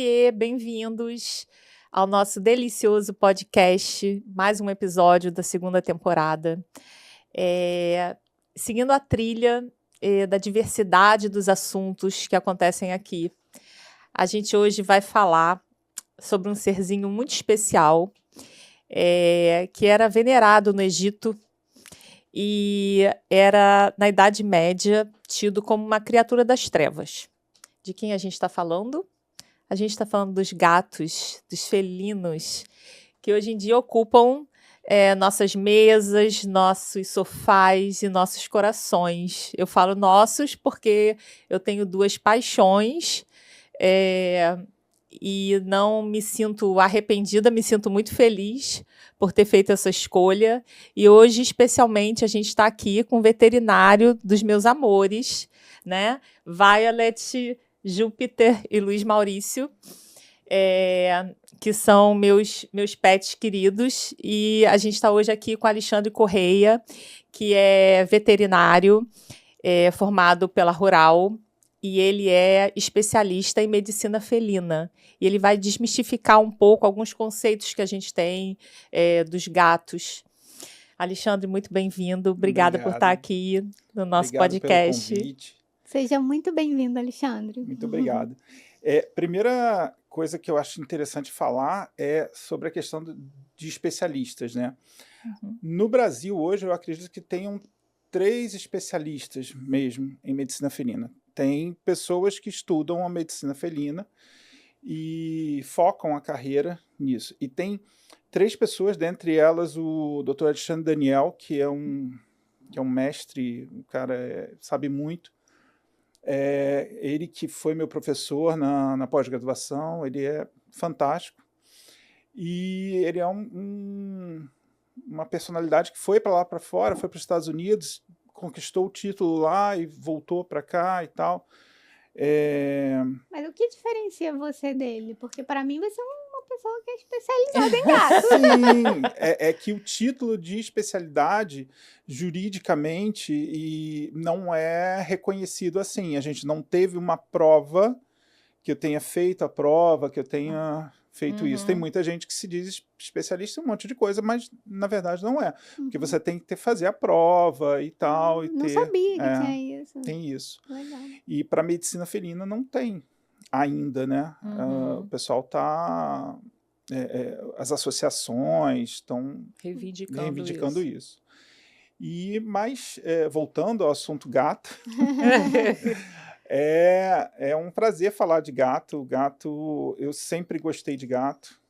Oiê, bem-vindos ao nosso delicioso podcast, mais um episódio da segunda temporada. Seguindo a trilha da diversidade dos assuntos que acontecem aqui, a gente hoje vai falar sobre um serzinho muito especial, que era venerado no Egito e era, na Idade Média, tido como uma criatura das trevas. De quem a gente está falando? A gente está falando dos gatos, dos felinos, que hoje em dia ocupam nossas mesas, nossos sofás e nossos corações. Eu falo nossos porque eu tenho duas paixões e não me sinto arrependida, me sinto muito feliz por ter feito essa escolha. E hoje, especialmente, a gente está aqui com o veterinário dos meus amores, né? Violet, Júpiter e Luiz Maurício, que são meus pets queridos. E a gente está hoje aqui com Alexandre Correia, que é veterinário, formado pela Rural, e ele é especialista em medicina felina. E ele vai desmistificar um pouco alguns conceitos que a gente tem dos gatos. Alexandre, muito bem-vindo. Obrigada por estar aqui no nosso podcast. Pelo convite. Seja muito bem-vindo, Alexandre. Muito obrigado. Primeira coisa que eu acho interessante falar é sobre a questão de especialistas, né? Uhum. No Brasil, hoje, eu acredito que tenham 3 especialistas mesmo em medicina felina. Tem pessoas que estudam a medicina felina e focam a carreira nisso. E tem 3 pessoas, dentre elas o Dr. Alexandre Daniel, que é um mestre, um cara sabe muito. Ele que foi meu professor na pós-graduação, ele é fantástico. E ele é uma personalidade que foi para lá para fora, foi para os Estados Unidos, conquistou o título lá e voltou para cá e tal. Mas o que diferencia você dele? Porque para mim você é uma pessoa que é especializada em gato. Sim, é que o título de especialidade, juridicamente, não é reconhecido assim. A gente não teve uma prova que eu tenha feito a prova, que eu tenha feito isso. Tem muita gente que se diz especialista em um monte de coisa, mas na verdade não é. Porque você tem que fazer a prova e tal. Não sabia que tinha isso. Tem isso. Legal. E para medicina felina não tem ainda, né? O pessoal está... as associações estão reivindicando isso. Mas, voltando ao assunto gato, é um prazer falar de gato. Gato, eu sempre gostei de gato.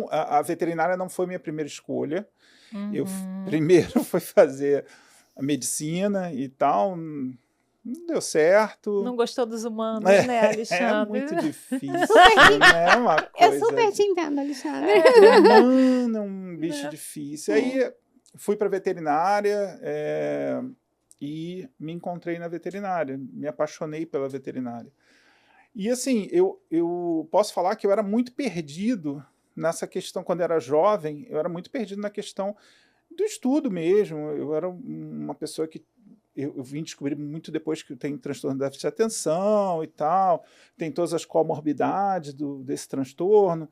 A veterinária não foi minha primeira escolha. Eu primeiro fui fazer a medicina e tal, não deu certo. Não gostou dos humanos, né, Alexandre? É muito difícil, não é uma coisa... Eu super te entendo, Alexandre. Humano é um bicho difícil. Aí fui para veterinária e me encontrei na veterinária, me apaixonei pela veterinária. E assim, eu posso falar que eu era muito perdido nessa questão, quando eu era jovem, eu era muito perdido na questão do estudo mesmo. Eu era uma pessoa que eu vim descobrir muito depois que tem transtorno de déficit de atenção e tal, tem todas as comorbidades desse transtorno.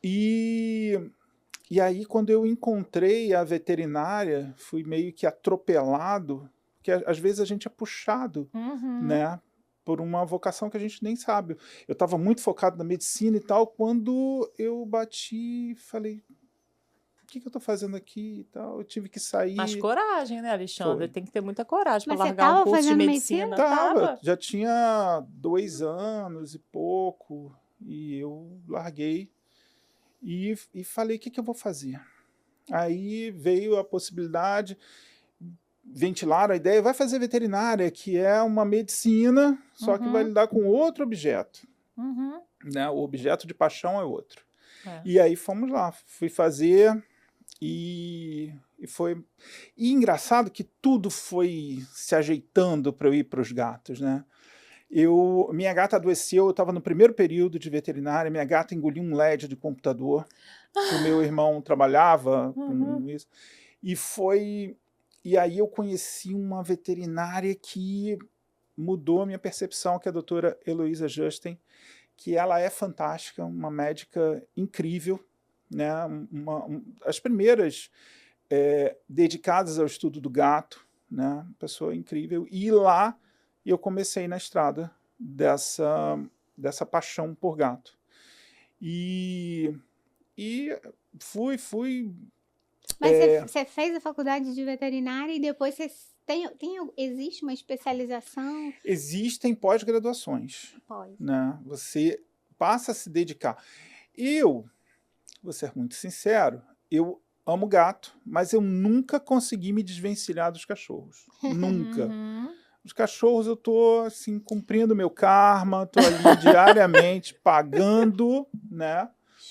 E aí, quando eu encontrei a veterinária, fui meio que atropelado, porque às vezes a gente é puxado, né, por uma vocação que a gente nem sabe. Eu estava muito focado na medicina e tal, quando eu bati, falei... O que eu estou fazendo aqui e tal? Eu tive que sair. Mas coragem, né, Alexandre? Foi. Tem que ter muita coragem para Mas você largar um tava curso de fazendo medicina. Tava, já tinha 2 anos e pouco, e eu larguei e falei, o que eu vou fazer? Aí veio a possibilidade, ventilaram a ideia, vai fazer veterinária, que é uma medicina, só que vai lidar com outro objeto. Né? O objeto de paixão é outro. E aí fomos lá, fui fazer... E foi engraçado que tudo foi se ajeitando para eu ir para os gatos, né? Minha gata adoeceu, eu estava no primeiro período de veterinária, minha gata engoliu um LED de computador, que o meu irmão trabalhava com isso. E aí eu conheci uma veterinária que mudou a minha percepção, que é a doutora Heloísa Justen, que ela é fantástica, uma médica incrível, né? As primeiras dedicadas ao estudo do gato, né? Pessoa incrível. E lá eu comecei na estrada dessa paixão por gato. E fui... Mas você fez a faculdade de veterinária e depois você existe uma especialização? Existem pós-graduações. Né? Você passa a se dedicar. Vou ser muito sincero, eu amo gato, mas eu nunca consegui me desvencilhar dos cachorros. Nunca. Os cachorros eu tô assim, cumprindo meu karma, tô ali diariamente pagando, né?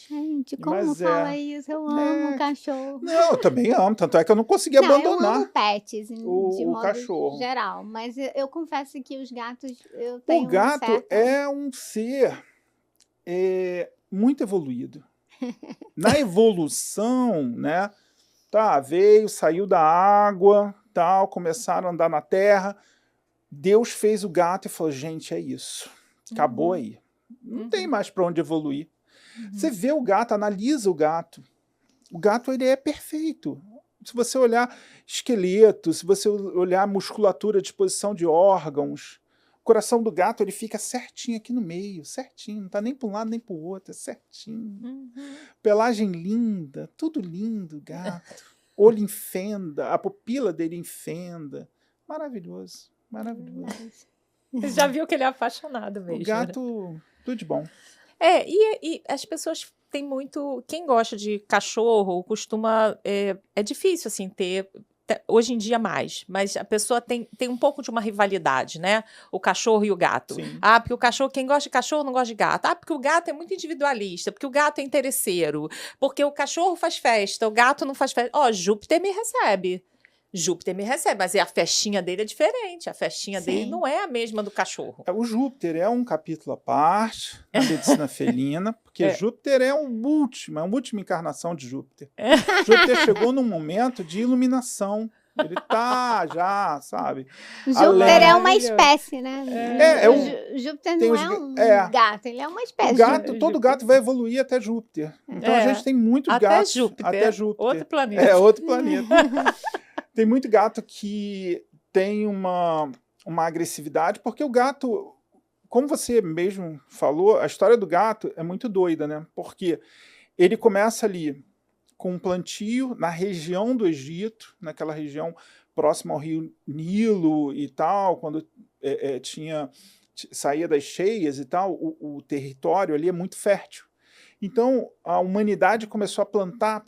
Gente, como fala isso? Eu amo cachorro. Não, eu também amo, tanto é que eu não consegui abandonar. Eu amo pets, de modo cachorro. geral, mas eu confesso que os gatos, eu tenho O gato é um ser muito evoluído. Na evolução, né? Tá, saiu da água, tal, começaram a andar na terra. Deus fez o gato e falou, gente, é isso. Acabou aí. Não tem mais para onde evoluir. Você vê o gato, analisa o gato. O gato, ele é perfeito. Se você olhar esqueleto, se você olhar musculatura, disposição de órgãos, o coração do gato, ele fica certinho aqui no meio, certinho. Não tá nem para um lado nem para o outro, é certinho. Pelagem linda, tudo lindo, gato. Olho em fenda, a pupila dele em fenda. Maravilhoso, maravilhoso. Você já viu que ele é apaixonado mesmo. O gato, tudo de bom. E as pessoas têm muito... Quem gosta de cachorro costuma... É difícil, assim, ter... Hoje em dia mais, mas a pessoa tem um pouco de uma rivalidade, né? O cachorro e o gato. Sim. Ah, porque o cachorro, quem gosta de cachorro não gosta de gato. Ah, porque o gato é muito individualista, porque o gato é interesseiro, porque o cachorro faz festa, o gato não faz festa. Júpiter me recebe. Mas a festinha dele é diferente. A festinha dele não é a mesma do cachorro. O Júpiter é um capítulo à parte na medicina felina, porque Júpiter é uma última encarnação de Júpiter. Júpiter chegou num momento de iluminação. Ele tá já, sabe? Júpiter é uma espécie, né? Júpiter não é um gato, ele é uma espécie. Todo gato vai evoluir até Júpiter. Então a gente tem muitos gatos. Até Júpiter. Outro planeta. Outro planeta. Tem muito gato que tem uma agressividade, porque o gato, como você mesmo falou, a história do gato é muito doida, né? Porque ele começa ali com um plantio na região do Egito, naquela região próxima ao rio Nilo e tal, quando saía das cheias e tal, o território ali é muito fértil. Então, a humanidade começou a plantar,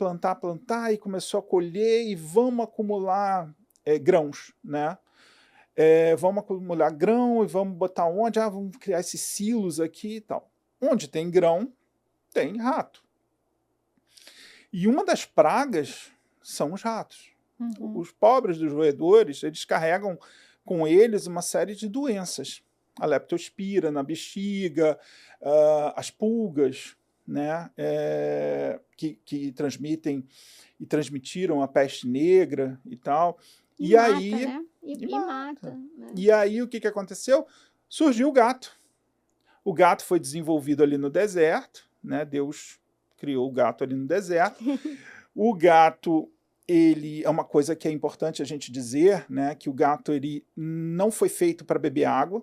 e começou a colher, e vamos acumular grãos, né? Vamos acumular grão, e vamos botar onde? Vamos criar esses silos aqui e tal. Onde tem grão, tem rato. E uma das pragas são os ratos. Os pobres dos roedores, eles carregam com eles uma série de doenças. A leptospira na bexiga, as pulgas, né, que transmitem e transmitiram a peste negra e tal. E aí, mata, né? E mata. Né? E aí, o que aconteceu? Surgiu o gato. O gato foi desenvolvido ali no deserto, né? Deus criou o gato ali no deserto. O gato, ele é uma coisa que é importante a gente dizer, né? Que o gato, ele não foi feito para beber água.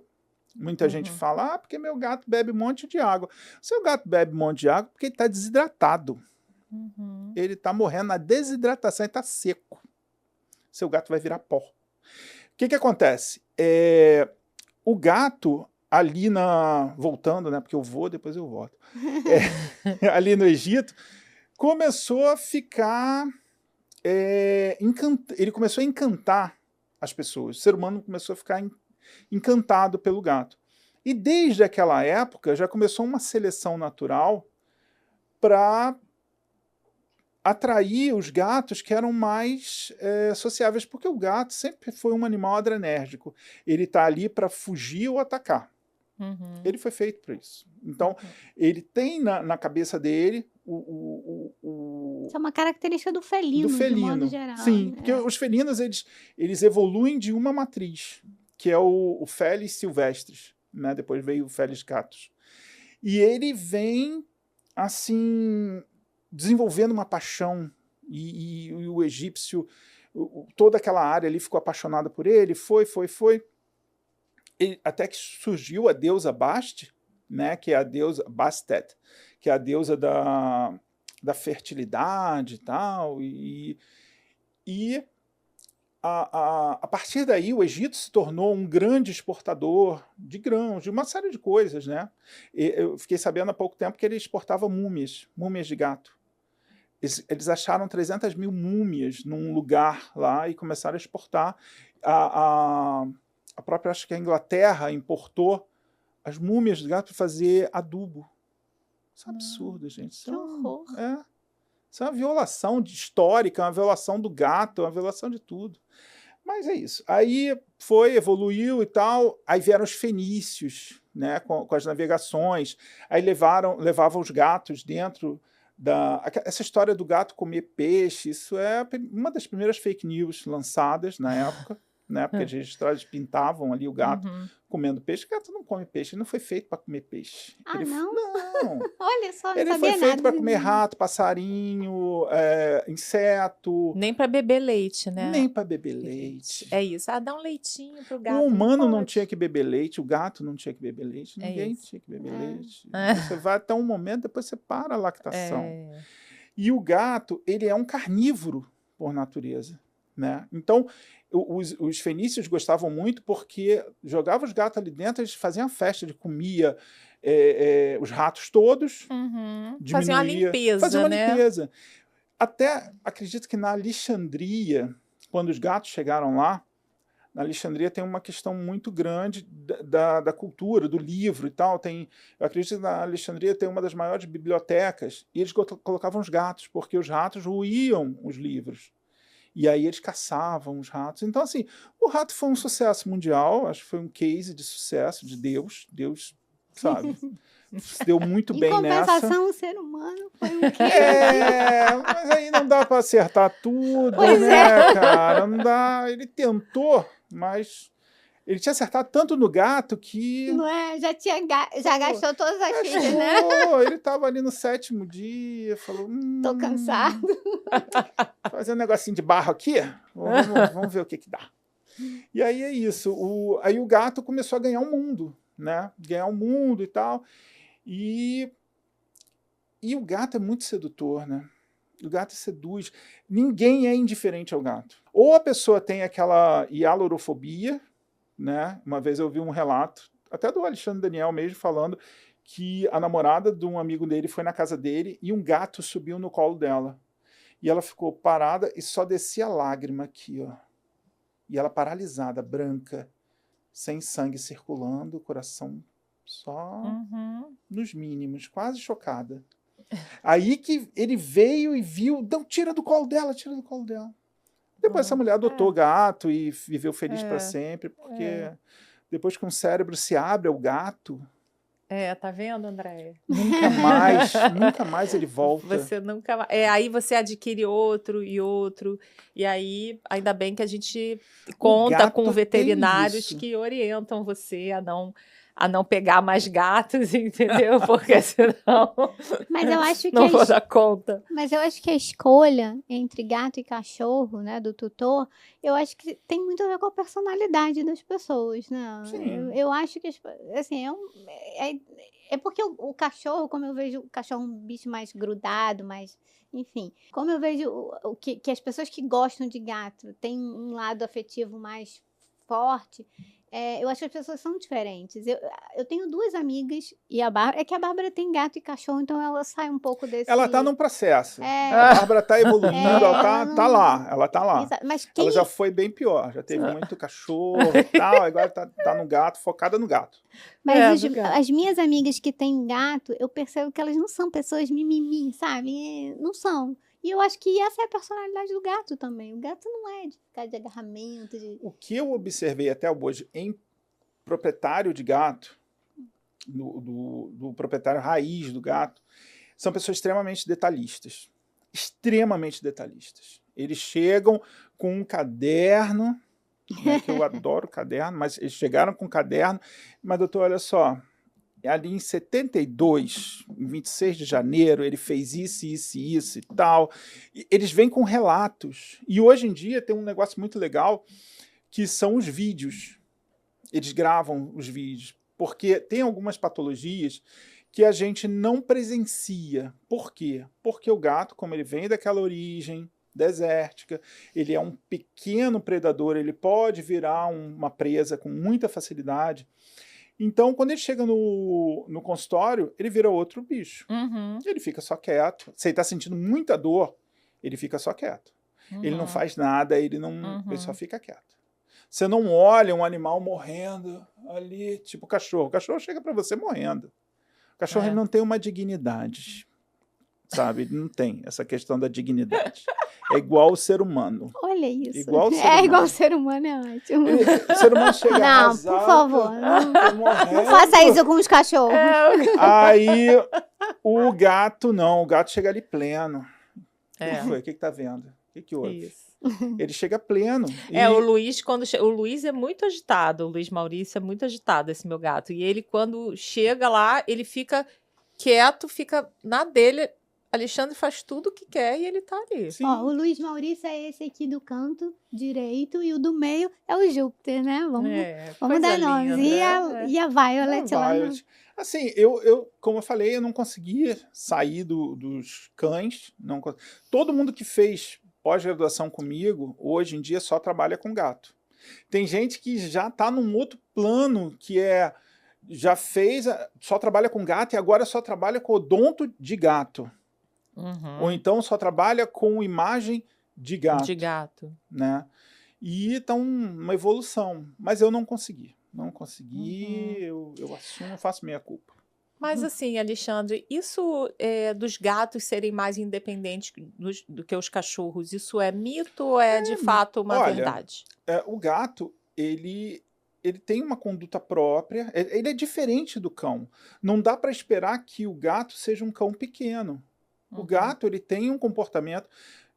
Muita gente fala, porque meu gato bebe um monte de água. Seu gato bebe um monte de água porque ele está desidratado. Ele está morrendo na desidratação, ele está seco. Seu gato vai virar pó. O que acontece? O gato, ali voltando, né? Porque eu vou, depois eu volto. Ali no Egito, começou a ficar... ele começou a encantar as pessoas. O ser humano começou a ficar encantado pelo gato. E desde aquela época já começou uma seleção natural para atrair os gatos que eram mais sociáveis, porque o gato sempre foi um animal adrenérgico. Ele está ali para fugir ou atacar. Ele foi feito para isso. Então, ele tem na cabeça dele Isso é uma característica do felino, de modo geral. Sim, né? porque os felinos eles evoluem de uma matriz. que é o Felis silvestris, né? Depois veio o Felis catus. E ele vem, assim, desenvolvendo uma paixão, e o egípcio, toda aquela área ali ficou apaixonada por ele, foi. Até que surgiu a deusa Bast, né? Que é a deusa Bastet, que é a deusa da fertilidade e tal, e a partir daí o Egito se tornou um grande exportador de grãos, de uma série de coisas, né? Eu fiquei sabendo há pouco tempo que ele exportava múmias de gato. Eles acharam 300 mil múmias num lugar lá e começaram a exportar. A própria, acho que a Inglaterra importou as múmias de gato para fazer adubo. Isso é um absurdo, gente. Isso que horror. Isso é uma violação histórica, uma violação do gato, uma violação de tudo. Mas é isso. Aí evoluiu e tal, aí vieram os fenícios, né, com as navegações, aí levavam os gatos dentro essa história do gato comer peixe, isso é uma das primeiras fake news lançadas na época, né, porque as registradas pintavam ali o gato comendo peixe. O gato não come peixe, ele não foi feito para comer peixe. Não? Não. Olha só, não ele sabia foi feito para nada. comer rato, passarinho, inseto. Nem para beber leite, né? Nem para beber leite. É isso. Dá um leitinho pro gato. O humano não tinha que beber leite, o gato não tinha que beber leite, ninguém tinha que beber leite. Você vai até um momento, depois você para a lactação. E o gato, ele é um carnívoro por natureza, né? Então, os fenícios gostavam muito porque jogavam os gatos ali dentro, eles faziam a festa, ele comia os ratos todos, Faziam uma limpeza, faziam uma né? limpeza. Até, acredito que na Alexandria, quando os gatos chegaram lá, na Alexandria tem uma questão muito grande da cultura, do livro e tal. Eu acredito que na Alexandria tem uma das maiores bibliotecas, e eles colocavam os gatos, porque os ratos roíam os livros. E aí eles caçavam os ratos. Então, assim, o rato foi um sucesso mundial, acho que foi um case de sucesso de Deus. Deus, sabe, se deu muito bem nessa. Em compensação, o ser humano foi um case. Mas aí não dá para acertar tudo, né, cara? Não dá. Ele tentou, mas ele tinha acertado tanto no gato que... Não é? Já gastou todas as fichas, né? Ele estava ali no 7º dia, falou... Tô cansado. Fazer um negocinho de barro aqui, vamos ver o que dá. E aí é isso. Aí o gato começou a ganhar o mundo, né? Ganhar o mundo e tal. E o gato é muito sedutor, né? O gato seduz. Ninguém é indiferente ao gato. Ou a pessoa tem aquela hialurofobia, né? Uma vez eu vi um relato, até do Alexandre Daniel mesmo, falando que a namorada de um amigo dele foi na casa dele e um gato subiu no colo dela. E ela ficou parada e só descia a lágrima aqui, ó. E ela paralisada, branca, sem sangue circulando, o coração só nos mínimos, quase chocada. Aí que ele veio e viu, não, tira do colo dela. Depois essa mulher adotou gato e viveu feliz para sempre, porque depois que um cérebro se abre ao gato... tá vendo, Andréia? Nunca mais ele volta. Você nunca mais... aí você adquire outro, e aí ainda bem que a gente conta com veterinários que orientam você a não pegar mais gatos, entendeu? Porque senão mas eu acho que não vou dar conta. Mas eu acho que a escolha entre gato e cachorro, né, do tutor, eu acho que tem muito a ver com a personalidade das pessoas, né? Eu acho que, assim, é porque o cachorro, como eu vejo o cachorro um bicho mais grudado, mais... Enfim, como eu vejo que as pessoas que gostam de gato têm um lado afetivo mais forte... eu acho que as pessoas são diferentes. Eu tenho 2 amigas, e a Bárbara... É que a Bárbara tem gato e cachorro, então ela sai um pouco desse... Ela tá num processo. A Bárbara tá evoluindo, ela tá lá. Mas ela já foi bem pior, já teve muito cachorro e tal, agora tá no gato, focada no gato. Mas as minhas amigas que têm gato, eu percebo que elas não são pessoas mimimi, sabe? Não são. E eu acho que essa é a personalidade do gato também. O gato não é de ficar de agarramento. O que eu observei até hoje em proprietário de gato, do proprietário raiz do gato, são pessoas extremamente detalhistas. Extremamente detalhistas. Eles chegam com um caderno né, que eu adoro caderno, mas eles chegaram com caderno. Mas, doutor, olha só, ali em 72, em 26 de janeiro, ele fez isso, isso, isso e tal. E eles vêm com relatos. E hoje em dia tem um negócio muito legal, que são os vídeos. Eles gravam os vídeos, porque tem algumas patologias que a gente não presencia. Por quê? Porque o gato, como ele vem daquela origem desértica, ele é um pequeno predador, ele pode virar uma presa com muita facilidade. Então, quando ele chega no consultório, ele vira outro bicho. Uhum. Ele fica só quieto. Se ele está sentindo muita dor, ele fica só quieto. Ele não faz nada, ele só fica quieto. Você não olha um animal morrendo ali, tipo cachorro. O cachorro chega para você morrendo. O cachorro ele não tem uma dignidade, sabe? Ele não tem essa questão da dignidade. É igual o ser humano. Olha isso. Igual o ser humano. Igual o ser humano, é ótimo. O ser humano chega Não, arrasado, por favor. Não faça isso com os cachorros. Aí o gato não, o gato chega ali pleno. O que foi? O que tá vendo? O que houve? Isso. Ele chega pleno. O Luiz, o Luiz é muito agitado, o Luiz Maurício é muito agitado, esse meu gato. E ele, quando chega lá, ele fica quieto, fica na dele. Alexandre faz tudo o que quer e ele tá ali. Ó, o Luiz Maurício é esse aqui do canto direito e o do meio é o Júpiter, né? Vamos dar nomes. E a Violet lá. Assim, como eu falei, eu não consegui sair dos cães. Todo mundo que fez pós-graduação comigo, hoje em dia só trabalha com gato. Tem gente que já está num outro plano, que já fez, só trabalha com gato e agora só trabalha com odonto de gato. Ou então só trabalha com imagem de gato. De gato. Né? E então, uma evolução. Mas eu não consegui. Não consegui, eu assumo, faço minha culpa. Mas assim, Alexandre, isso dos gatos serem mais independentes do que os cachorros, isso é mito ou é de fato uma verdade? O gato, ele tem uma conduta própria, ele é diferente do cão. Não dá para esperar que o gato seja um cão pequeno. O gato, ele tem um comportamento...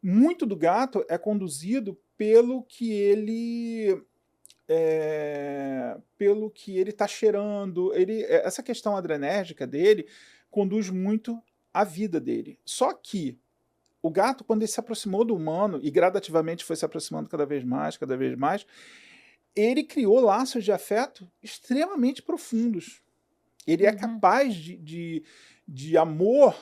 Muito do gato é conduzido pelo que ele está cheirando. Essa questão adrenérgica dele conduz muito a vida dele. Só que o gato, quando ele se aproximou do humano, e gradativamente foi se aproximando cada vez mais, ele criou laços de afeto extremamente profundos. Ele é capaz de amor.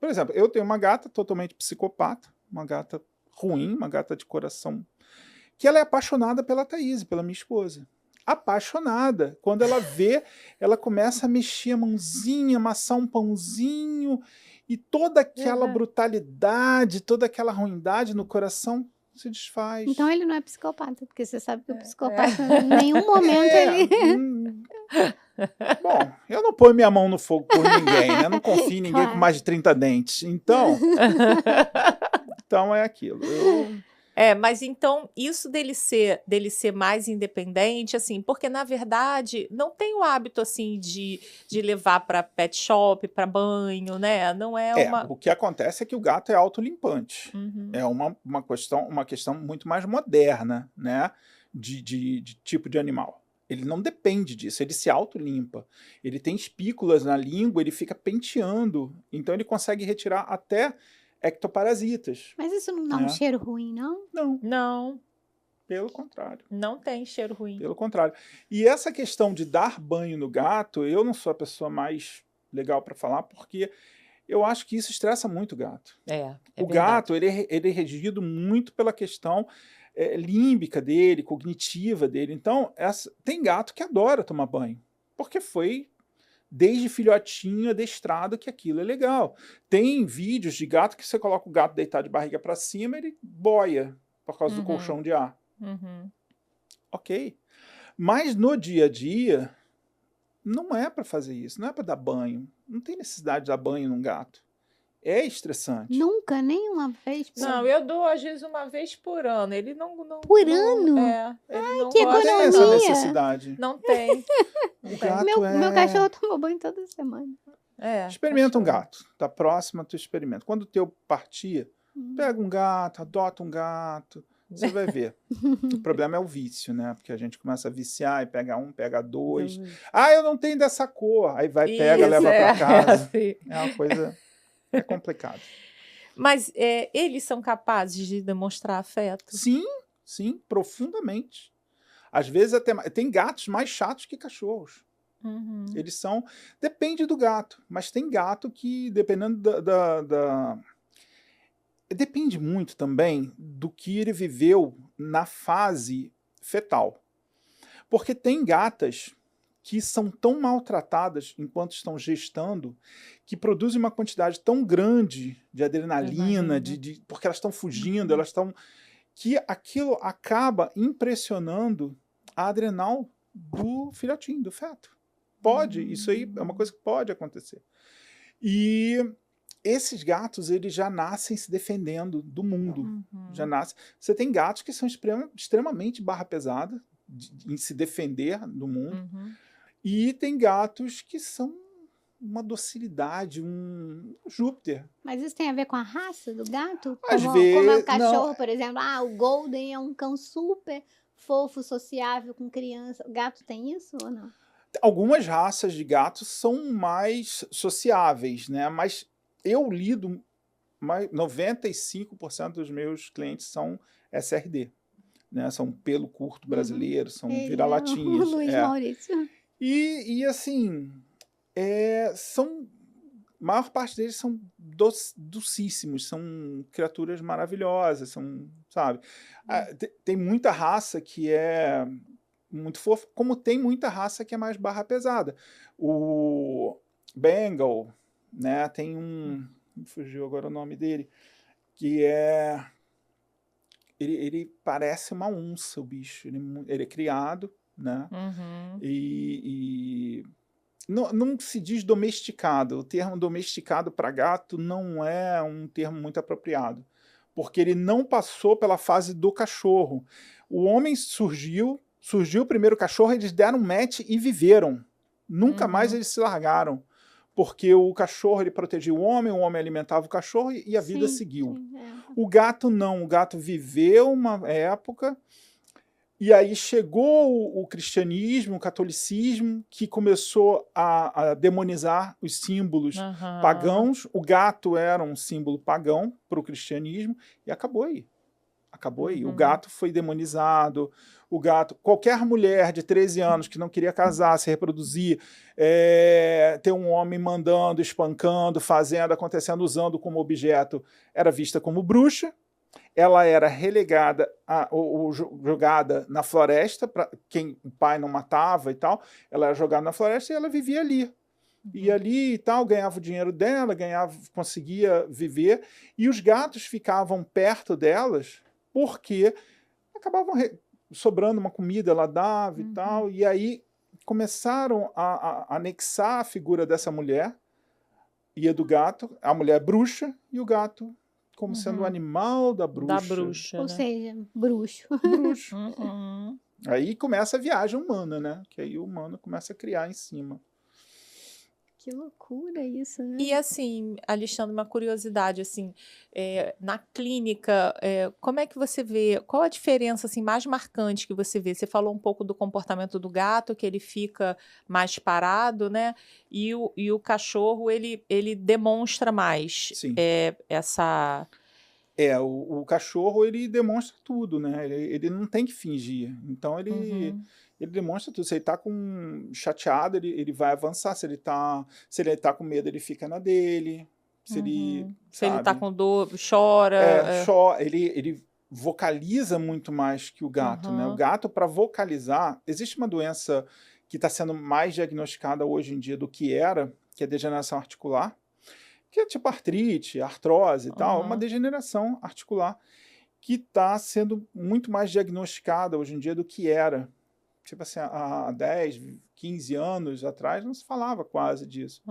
Por exemplo, eu tenho uma gata totalmente psicopata, uma gata ruim, uma gata de coração, que ela é apaixonada pela Thaís, pela minha esposa. Apaixonada. Quando ela vê, ela começa a mexer a mãozinha, amassar um pãozinho, e toda aquela brutalidade, toda aquela ruindade no coração se desfaz. Então ele não é psicopata, porque você sabe que o psicopata em nenhum momento ele... Bom, eu não ponho minha mão no fogo por ninguém, né? Eu não confio em ninguém com mais de 30 dentes. Então é aquilo. Mas então, isso dele ser mais independente, assim, porque na verdade não tem o hábito assim de levar para pet shop, para banho, né? Não é uma... O que acontece é que o gato é autolimpante. É uma questão muito mais moderna, né? De tipo de animal. Ele não depende disso, ele se autolimpa. Ele tem espículas na língua, ele fica penteando. Então ele consegue retirar até ectoparasitas. Mas isso não dá um cheiro ruim, não? Não. Pelo contrário. Não tem cheiro ruim. Pelo contrário. E essa questão de dar banho no gato, eu não sou a pessoa mais legal para falar, porque eu acho que isso estressa muito o gato. O gato, ele é regido muito pela questão límbica dele, cognitiva dele. Então, tem gato que adora tomar banho, porque foi desde filhotinho adestrado que aquilo é legal. Tem vídeos de gato que você coloca o gato deitado de barriga para cima, ele boia por causa do colchão de ar. Ok. Mas no dia a dia, não é para fazer isso, não é para dar banho. Não tem necessidade de dar banho num gato. É estressante. Nunca, nem uma vez por ano? Não, eu dou às vezes uma vez por ano. Ele não por ano? Ele não que gosta. Não tem essa necessidade. Não tem. Meu cachorro toma banho toda semana. Experimenta um gato. Da próxima, tu experimenta. Quando o teu partir, pega um gato, adota um gato, Você vai ver. O problema é o vício, né? Porque a gente começa a viciar e pega um, pega dois. Ah, eu não tenho dessa cor. Aí vai, pega, leva para casa. É uma coisa... É complicado. Mas eles são capazes de demonstrar afeto? Sim, sim, profundamente. Às vezes até... Tem gatos mais chatos que cachorros. Uhum. Eles são... Depende do gato. Mas tem gato que, dependendo depende muito também do que ele viveu na fase fetal. Porque tem gatas que são tão maltratadas enquanto estão gestando que produzem uma quantidade tão grande de adrenalina, porque elas estão fugindo, elas estão... que aquilo acaba impressionando a adrenal do filhotinho, do feto. Pode, isso aí é uma coisa que pode acontecer. E esses gatos, eles já nascem se defendendo do mundo. Já nascem. Você tem gatos que são extremamente barra pesada em se defender do mundo. E tem gatos que são uma docilidade, um Júpiter. Mas isso tem a ver com a raça do gato? Às Como vezes, é o cachorro, não. por exemplo. Ah, o Golden é um cão super fofo, sociável com criança. O gato tem isso ou não? Algumas raças de gatos são mais sociáveis, né? Mas eu lido, 95% dos meus clientes são SRD, né? São pelo curto brasileiro, são vira-latinhas. O Luiz Maurício. E assim, são... A maior parte deles são docíssimos, são criaturas maravilhosas, são, sabe? Tem muita raça que é muito fofa, como tem muita raça que é mais barra pesada. O Bengal, né, tem um... Me fugiu agora o nome dele, que é... Ele parece uma onça, o bicho. Ele é criado, né? E não se diz domesticado. O termo domesticado para gato não é um termo muito apropriado, porque ele não passou pela fase do cachorro. O homem surgiu o primeiro cachorro, eles deram match e viveram. Nunca mais eles se largaram, porque o cachorro ele protegia o homem alimentava o cachorro e a vida seguiu. O gato não, o gato viveu uma época... E aí chegou o cristianismo, o catolicismo, que começou a demonizar os símbolos pagãos. O gato era um símbolo pagão para o cristianismo e acabou aí. Acabou aí. O gato foi demonizado. O gato... Qualquer mulher de 13 anos que não queria casar, se reproduzir, ter um homem mandando, espancando, fazendo, acontecendo, usando como objeto, era vista como bruxa. Ela era relegada ou jogada na floresta, para quem o pai não matava e tal, ela era jogada na floresta e ela vivia ali. E ali e tal, ganhava o dinheiro dela, conseguia viver, e os gatos ficavam perto delas porque acabavam sobrando uma comida, ela dava e tal, e aí começaram a anexar a figura dessa mulher e a do gato, a mulher bruxa e o gato como sendo o animal da bruxa. Da bruxa, Ou né? seja, bruxo. Bruxo. Aí começa a viagem humana, né? Que aí o humano começa a criar em cima. Que loucura isso, né? E assim, Alexandre, uma curiosidade, assim, na clínica, como é que você vê, qual a diferença assim, mais marcante que você vê? Você falou um pouco do comportamento do gato, que ele fica mais parado, né? E o cachorro, ele demonstra mais essa... O cachorro, ele demonstra tudo, né? Ele não tem que fingir. Então, ele demonstra tudo. Se ele tá chateado, ele vai avançar. Se ele tá com medo, ele fica na dele. Se ele tá com dor, chora. Chora. Ele vocaliza muito mais que o gato, né? O gato, para vocalizar... Existe uma doença que está sendo mais diagnosticada hoje em dia do que era, que é a degeneração articular, que é tipo artrite, artrose e tal, uma degeneração articular que está sendo muito mais diagnosticada hoje em dia do que era. Tipo assim, há 10, 15 anos atrás não se falava quase disso.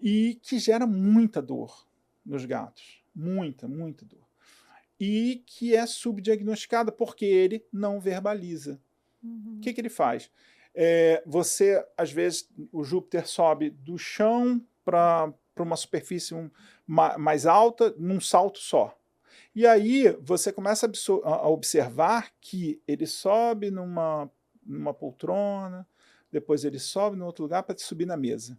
E que gera muita dor nos gatos. Muita, muita dor. E que é subdiagnosticada porque ele não verbaliza. O que ele faz? Às vezes, o Júpiter sobe do chão para uma superfície mais alta, num salto só. E aí você começa a observar que ele sobe numa poltrona, depois ele sobe em outro lugar para subir na mesa.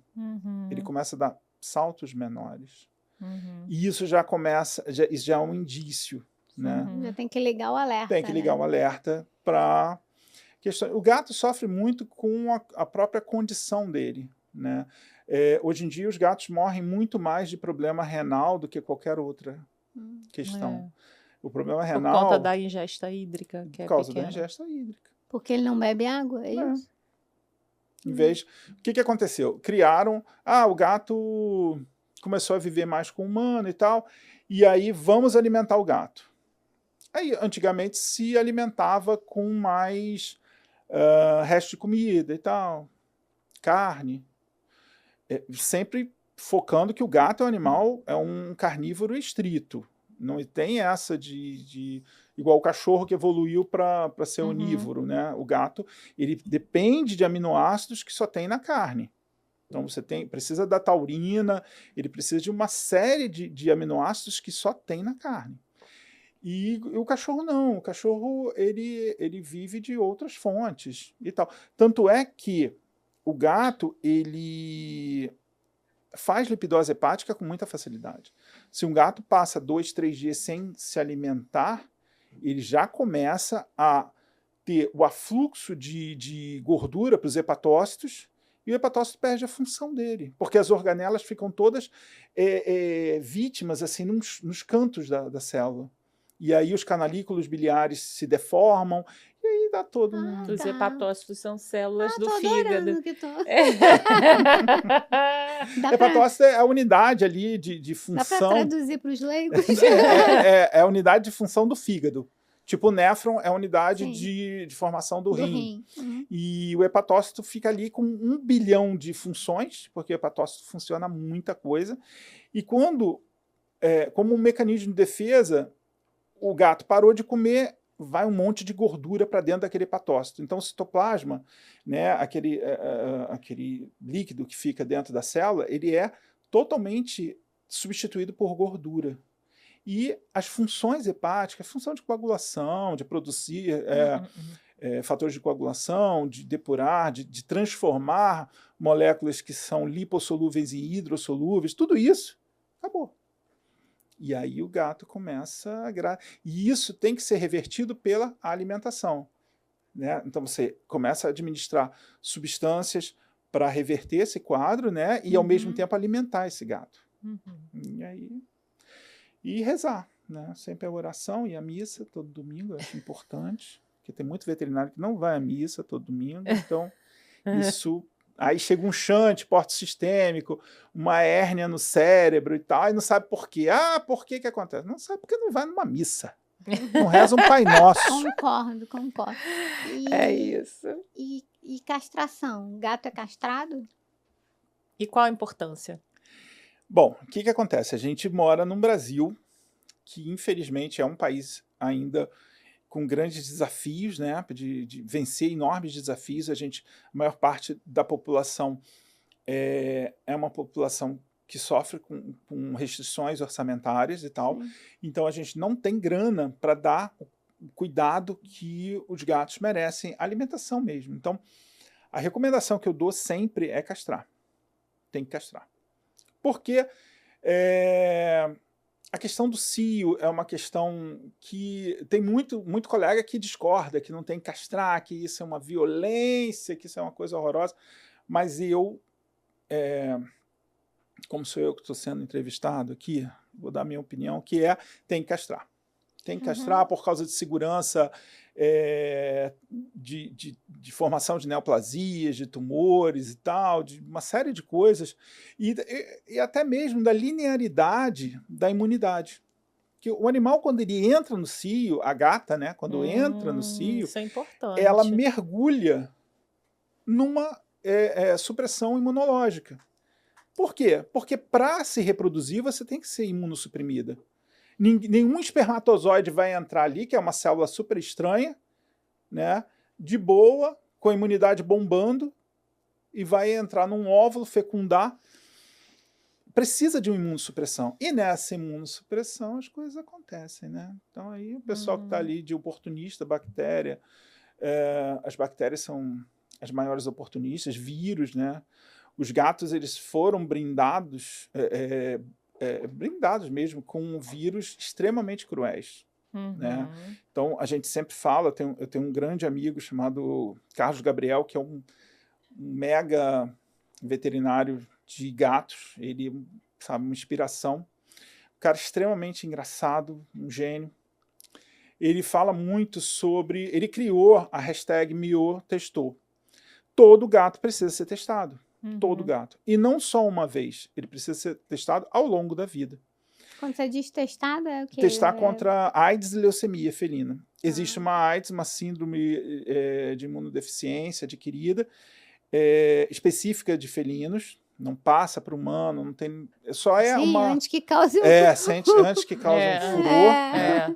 Ele começa a dar saltos menores. E isso já começa, isso já é um indício, né? Já tem que ligar o alerta. Tem que ligar o alerta para questão. O gato sofre muito com a própria condição dele, né? Hoje em dia os gatos morrem muito mais de problema renal do que qualquer outra questão. O problema renal... Por conta da ingesta hídrica, que é por causa pequena. da ingesta hídrica. Porque ele não bebe água, é isso? Em vez... O que aconteceu? Criaram... o gato começou a viver mais com o humano e tal, e aí vamos alimentar o gato. Aí, antigamente, se alimentava com mais resto de comida e tal, carne, sempre focando que o gato é um animal, é um carnívoro estrito. Não tem essa de igual o cachorro que evoluiu para ser onívoro, né? O gato, ele depende de aminoácidos que só tem na carne. Então você precisa da taurina, ele precisa de uma série de aminoácidos que só tem na carne. E o cachorro não, o cachorro ele vive de outras fontes e tal. Tanto é que o gato, ele faz lipidose hepática com muita facilidade. Se um gato passa 2, 3 dias sem se alimentar, ele já começa a ter o afluxo de gordura para os hepatócitos, e o hepatócito perde a função dele, porque as organelas ficam todas vítimas assim nos cantos da célula. E aí os canalículos biliares se deformam, e aí dá todo mundo. Os hepatócitos são células do fígado. Que tô... Hepatócito é a unidade ali de função. Dá para traduzir para os leigos? É a unidade de função do fígado. Tipo, o néfron é a unidade de formação do rim. E o hepatócito fica ali com 1 bilhão de funções, porque o hepatócito funciona muita coisa. E quando, como um mecanismo de defesa, o gato parou de comer, vai um monte de gordura para dentro daquele hepatócito. Então, o citoplasma, né, aquele líquido que fica dentro da célula, ele é totalmente substituído por gordura. E as funções hepáticas, a função de coagulação, de produzir fatores de coagulação, de depurar, de transformar moléculas que são lipossolúveis em hidrossolúveis, tudo isso acabou. E aí o gato começa a... E isso tem que ser revertido pela alimentação, né? Então você começa a administrar substâncias para reverter esse quadro, né? E ao mesmo tempo alimentar esse gato. E aí... E rezar, né? Sempre a oração e a missa todo domingo, eu acho importante, porque tem muito veterinário que não vai à missa todo domingo, então isso... Aí chega um shunt porto-sistêmico, uma hérnia no cérebro e tal, e não sabe por quê. Por que acontece? Não sabe porque não vai numa missa. Não reza um Pai Nosso. Concordo. É isso. E castração? Gato é castrado? E qual a importância? Bom, o que acontece? A gente mora num Brasil que, infelizmente, é um país ainda com grandes desafios, né, de vencer enormes desafios. A maior parte da população é uma população que sofre com restrições orçamentárias e tal. Então a gente não tem grana para dar o cuidado que os gatos merecem, alimentação mesmo. Então a recomendação que eu dou sempre é castrar. Tem que castrar. Porque a questão do cio é uma questão que tem muito colega que discorda, que não tem que castrar, que isso é uma violência, que isso é uma coisa horrorosa. Mas eu, como sou eu que estou sendo entrevistado aqui, vou dar a minha opinião, que tem que castrar. Tem que castrar por causa de segurança, de formação de neoplasias, de tumores e tal, de uma série de coisas, e até mesmo da linearidade da imunidade. Que o animal, quando ele entra no cio, a gata, né, quando entra no cio, isso é importante. ela mergulha numa supressão imunológica. Por quê? Porque para se reproduzir você tem que ser imunossuprimida. Nenhum espermatozoide vai entrar ali, que é uma célula super estranha, né, de boa, com a imunidade bombando, e vai entrar num óvulo, fecundar, precisa de uma imunossupressão. E nessa imunossupressão as coisas acontecem, né? Então aí o pessoal que está ali de oportunista, bactéria, as bactérias são as maiores oportunistas, vírus, né? Os gatos, eles foram brindados, brindados mesmo, com vírus extremamente cruéis. Né? Então, a gente sempre fala, eu tenho um grande amigo chamado Carlos Gabriel, que é um mega veterinário de gatos, ele, sabe, uma inspiração, um cara extremamente engraçado, um gênio. Ele fala muito sobre, ele criou a hashtag #MiautTestou. Todo gato precisa ser testado, todo gato. E não só uma vez, ele precisa ser testado ao longo da vida. Quando você diz testado, é o quê? Testar contra AIDS e leucemia felina. Existe uma AIDS, uma síndrome de imunodeficiência adquirida, específica de felinos, não passa para o humano, não tem. Só é Sim, uma. antes que cause Antes que cause um furor. Né?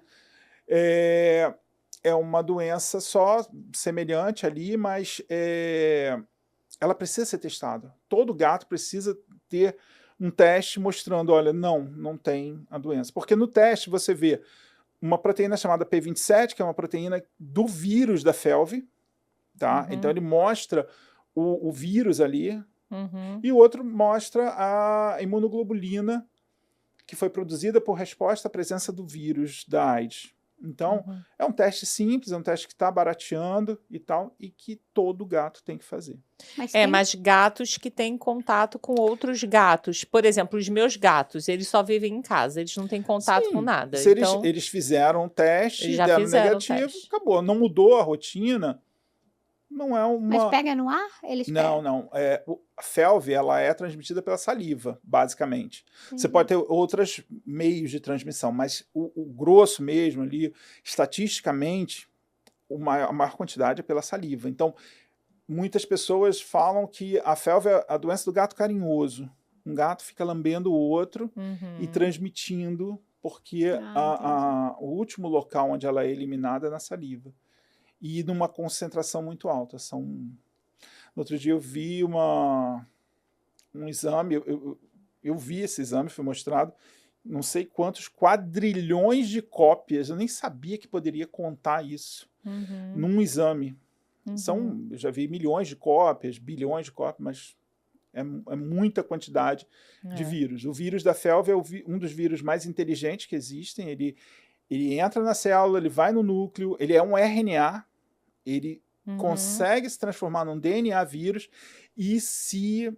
É uma doença só semelhante ali, mas ela precisa ser testada. Todo gato precisa ter um teste mostrando, olha, não tem a doença. Porque no teste você vê uma proteína chamada P27, que é uma proteína do vírus da FeLV, tá? Então ele mostra o vírus ali, e o outro mostra a imunoglobulina que foi produzida por resposta à presença do vírus da AIDS. Então, é um teste simples, é um teste que está barateando e tal, e que todo gato tem que fazer. Mas gatos que têm contato com outros gatos. Por exemplo, os meus gatos, eles só vivem em casa, eles não têm contato com nada. Se então, eles fizeram um teste, eles já deram fizeram negativo, acabou. Não mudou a rotina, não é uma... Mas pega no ar? Eles pegam? Não. A FeLV, ela é transmitida pela saliva, basicamente. Você pode ter outros meios de transmissão, mas o grosso mesmo ali, estatisticamente, a maior quantidade é pela saliva. Então, muitas pessoas falam que a FeLV é a doença do gato carinhoso. Um gato fica lambendo o outro e transmitindo, porque o último local onde ela é eliminada é na saliva. E numa concentração muito alta. No outro dia eu vi um exame, eu vi esse exame, foi mostrado, não sei quantos quadrilhões de cópias, eu nem sabia que poderia contar isso num exame. Eu já vi milhões de cópias, bilhões de cópias, mas é muita quantidade de vírus. O vírus da FeLV é um dos vírus mais inteligentes que existem, ele entra na célula, ele vai no núcleo, ele é um RNA, ele consegue se transformar num DNA vírus e se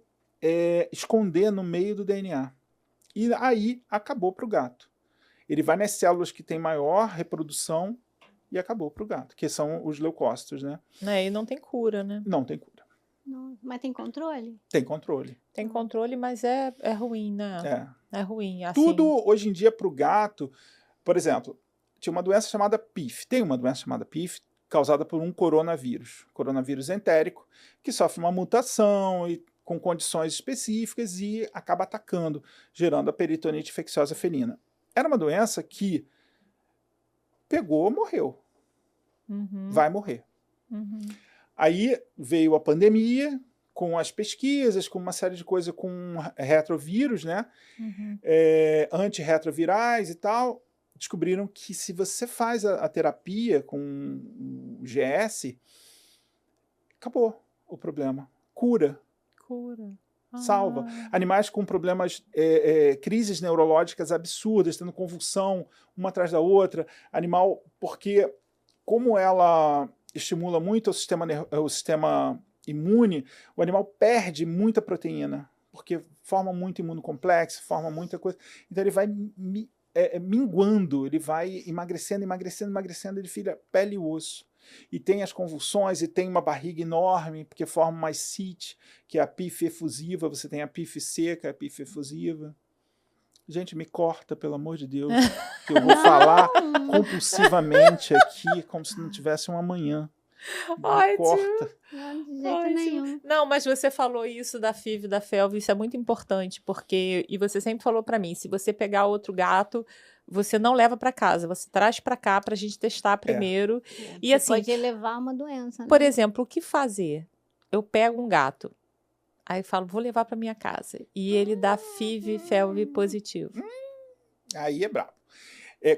esconder no meio do DNA. E aí acabou para o gato. Ele vai nas células que têm maior reprodução e acabou para o gato, que são os leucócitos, né? E não tem cura, né? Não tem cura. Não, mas tem controle? Tem controle. Tem controle, mas é ruim, né? É ruim. Assim... Tudo hoje em dia para o gato, por exemplo, tinha uma doença chamada PIF. Tem uma doença chamada PIF, causada por um coronavírus entérico, que sofre uma mutação e com condições específicas e acaba atacando, gerando a peritonite infecciosa felina. Era uma doença que pegou, morreu. Vai morrer. Aí veio a pandemia, com as pesquisas, com uma série de coisas com retrovírus, né? Antirretrovirais e tal. Descobriram que se você faz a terapia com o GS, acabou o problema. Cura. Salva. Animais com problemas, crises neurológicas absurdas, tendo convulsão uma atrás da outra. Animal, porque como ela estimula muito o sistema imune, o animal perde muita proteína, porque forma muito imunocomplexo, forma muita coisa. Então ele vai minguando, ele vai emagrecendo, ele vira pele e osso. E tem as convulsões, e tem uma barriga enorme, porque forma uma ascite, que é a PIF efusiva, você tem a PIF seca, a PIF efusiva. Gente, me corta, pelo amor de Deus, que eu vou falar compulsivamente aqui, como se não tivesse um amanhã. Me corta. Não, de jeito nenhum. Não, mas você falou isso da FIV, da FeLV, isso é muito importante, porque, e você sempre falou para mim, se você pegar outro gato, você não leva para casa, você traz para cá pra gente testar primeiro. E Você assim, pode levar uma doença, né? por exemplo, o que fazer? Eu pego um gato, Aí eu falo, vou levar para minha casa. E ele dá FIV, FeLV positivo. Aí é brabo.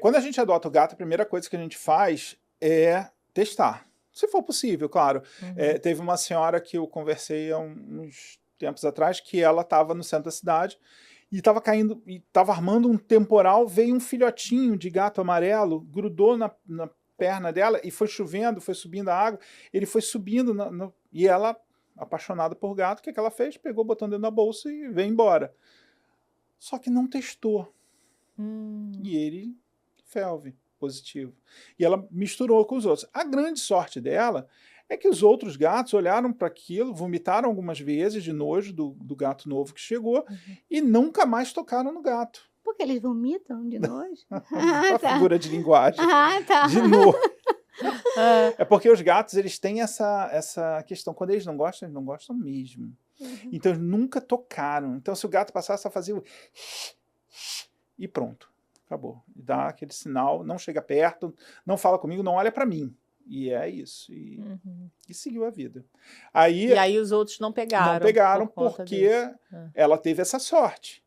Quando a gente adota o gato, a primeira coisa que a gente faz é testar. Se for possível, claro. Teve uma senhora que eu conversei há uns tempos atrás, que ela estava no centro da cidade e estava caindo, e estava armando um temporal, veio um filhotinho de gato amarelo, grudou na perna dela e foi chovendo, foi subindo a água, ele foi subindo, e ela, apaixonada por gato, o que ela fez? Pegou, botou dentro da bolsa e veio embora. Só que não testou. E ele, FeLV, positivo. E ela misturou com os outros. A grande sorte dela é que os outros gatos olharam para aquilo, vomitaram algumas vezes de nojo do gato novo que chegou e nunca mais tocaram no gato. Porque eles vomitam de nojo? Uma figura de linguagem. Tá. De novo. É porque os gatos, eles têm essa questão. Quando eles não gostam mesmo. Então, eles nunca tocaram. Então, se o gato passasse a fazer o... E pronto. Acabou. Dá aquele sinal, não chega perto, não fala comigo, não olha para mim. E é isso. E seguiu a vida. E aí os outros não pegaram. Não pegaram porque ela teve essa sorte.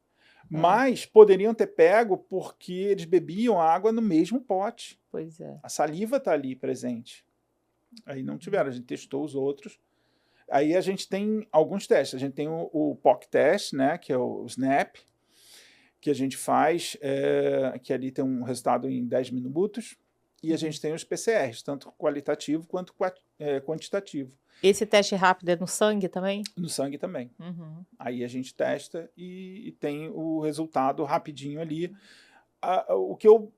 Mas poderiam ter pego porque eles bebiam água no mesmo pote. Pois é. A saliva está ali presente. Aí não tiveram, a gente testou os outros. Aí a gente tem alguns testes. A gente tem o POC test, né, que é o SNAP, que a gente faz, que ali tem um resultado em 10 minutos. E a gente tem os PCRs, tanto qualitativo quanto quantitativo. Esse teste rápido é no sangue também? No sangue também. Aí a gente testa e tem o resultado rapidinho ali. O que eu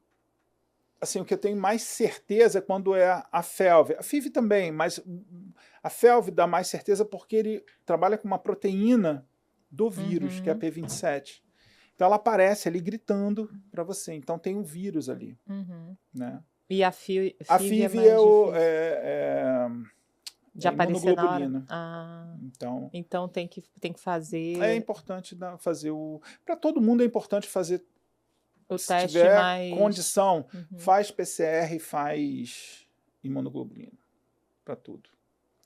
tenho mais certeza é quando é a FeLV. A FIV também, mas a FeLV dá mais certeza porque ele trabalha com uma proteína do vírus, que é a P27. Então ela aparece ali gritando para você. Então tem um vírus ali. Né? E a FIV é de aparecer na hora? Então tem que fazer... É importante fazer para todo mundo é importante fazer o se teste tiver mais... condição, faz PCR e faz imunoglobulina. Para tudo.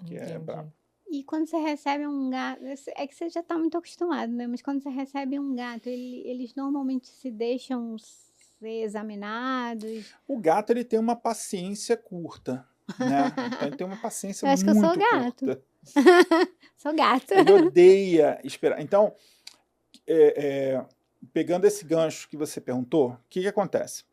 Que é brabo. E quando você recebe um gato, é que você já está muito acostumado, né? Mas quando você recebe um gato, eles normalmente se deixam ser examinados? O gato, ele tem uma paciência curta, né? Então, ele tem uma paciência muito curta. Eu acho que eu sou gato. Sou gato. Ele odeia esperar. Então, pegando esse gancho que você perguntou, o que acontece?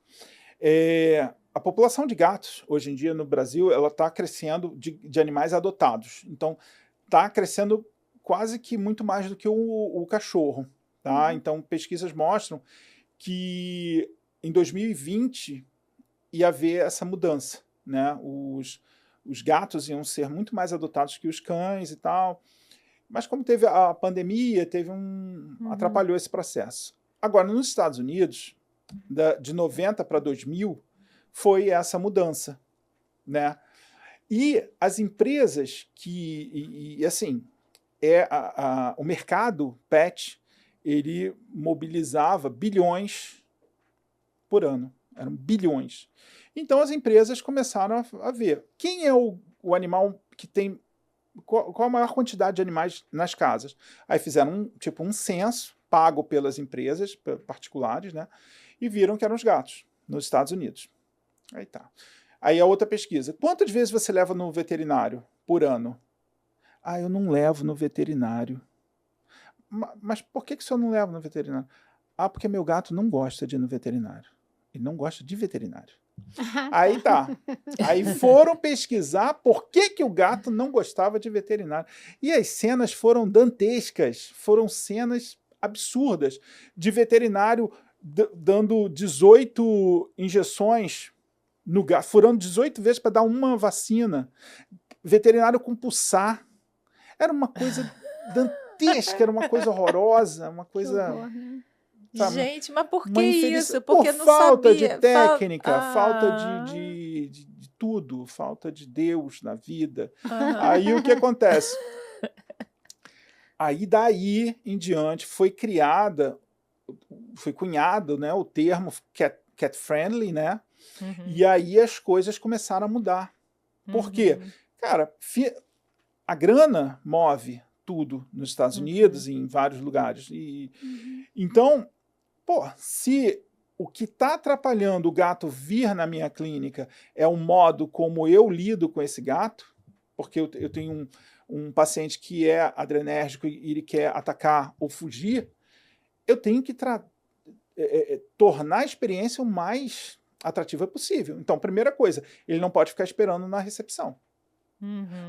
A população de gatos, hoje em dia, no Brasil, ela está crescendo de animais adotados. Então, está crescendo quase que muito mais do que o cachorro. Tá? Então, pesquisas mostram que em 2020 ia haver essa mudança. Né? Os gatos iam ser muito mais adotados que os cães e tal. Mas como teve a pandemia, atrapalhou esse processo. Agora, nos Estados Unidos, de 90 para 2000, foi essa mudança, né? E as empresas assim, o mercado pet, ele mobilizava bilhões por ano, eram bilhões. Então as empresas começaram a ver quem é o animal que tem, qual a maior quantidade de animais nas casas. Aí fizeram um censo pago pelas empresas particulares, né? E viram que eram os gatos nos Estados Unidos. Aí tá. Aí a outra pesquisa. Quantas vezes você leva no veterinário por ano? Eu não levo no veterinário. Mas por que o senhor não leva no veterinário? Porque meu gato não gosta de ir no veterinário. Ele não gosta de veterinário. Aí tá. Aí foram pesquisar por que o gato não gostava de veterinário. E as cenas foram dantescas. Foram cenas absurdas de veterinário dando 18 injeções no gato, furando 18 vezes para dar uma vacina. Veterinário com pulsar. Era uma coisa dantesca, era uma coisa horrorosa, uma coisa... Horror, né? Sabe? Gente, mas por que isso? Porque não falta sabia. De técnica, falta de tudo, falta de Deus na vida. Aí o que acontece? Aí daí em diante foi cunhado, né, o termo cat friendly, né? E aí as coisas começaram a mudar. Por quê? Cara, a grana move tudo nos Estados Unidos e em vários lugares. Então, se o que está atrapalhando o gato vir na minha clínica é o modo como eu lido com esse gato, porque eu tenho um paciente que é adrenérgico e ele quer atacar ou fugir, eu tenho que tornar a experiência o mais atrativa possível. Então, primeira coisa, ele não pode ficar esperando na recepção.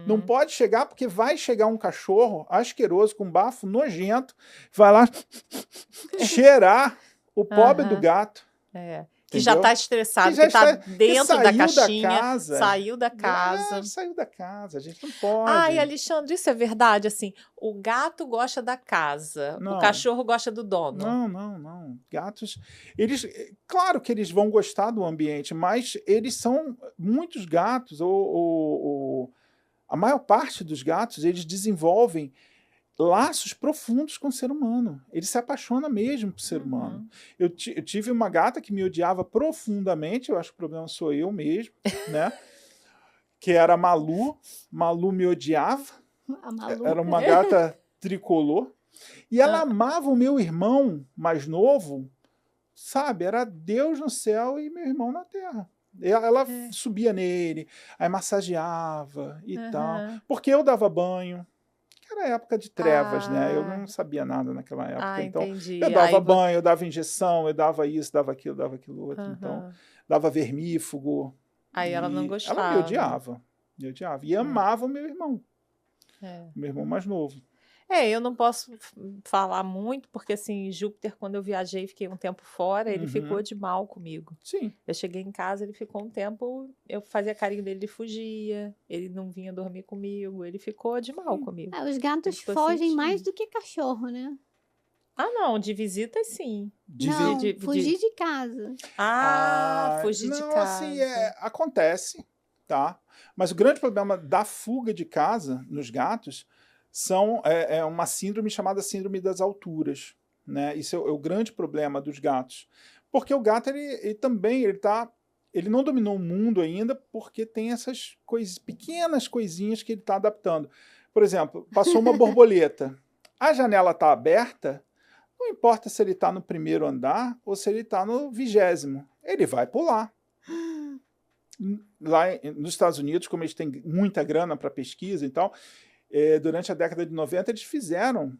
Não pode chegar, porque vai chegar um cachorro asqueroso, com bafo nojento, vai lá cheirar o pobre do gato. Que já está estressado, que está dentro da caixinha, saiu da casa, a gente não pode. Ai, Alexandre, isso é verdade, assim, o gato gosta da casa, o cachorro gosta do dono. Não. Gatos, claro que eles vão gostar do ambiente, mas muitos gatos, a maior parte dos gatos, eles desenvolvem laços profundos com o ser humano. Ele se apaixona mesmo por ser humano. Eu tive uma gata que me odiava profundamente, eu acho que o problema sou eu mesmo, né? Que era a Malu. Malu me odiava. Era uma gata tricolor. E ela amava o meu irmão mais novo, sabe? Era Deus no céu e meu irmão na terra. Ela subia nele, aí massageava e tal. Porque eu dava banho. Era época de trevas, né? Eu não sabia nada naquela época. Então, entendi. eu dava banho, eu dava injeção, eu dava isso, dava aquilo outro. Então, dava vermífugo. Aí ela não gostava. Ela me odiava. E amava o meu irmão. Meu irmão mais novo. Eu não posso falar muito, porque assim, Júpiter, quando eu viajei e fiquei um tempo fora, ele ficou de mal comigo. Sim. Eu cheguei em casa, ele ficou um tempo, eu fazia carinho dele, ele fugia, ele não vinha dormir comigo, ele ficou de mal comigo. Os gatos fogem mais do que cachorro, né? Não, de visitas sim. Fugir de casa. Fugir de casa. Assim, acontece, tá? Mas o grande problema da fuga de casa nos gatos é uma síndrome chamada síndrome das alturas, né? Isso é o grande problema dos gatos. Porque o gato, ele não dominou o mundo ainda, porque tem essas pequenas coisinhas que ele está adaptando. Por exemplo, passou uma borboleta. A janela está aberta, não importa se ele está no primeiro andar ou se ele está no 20º. Ele vai pular. Lá nos Estados Unidos, como eles têm muita grana para pesquisa e tal, durante a década de 90, eles fizeram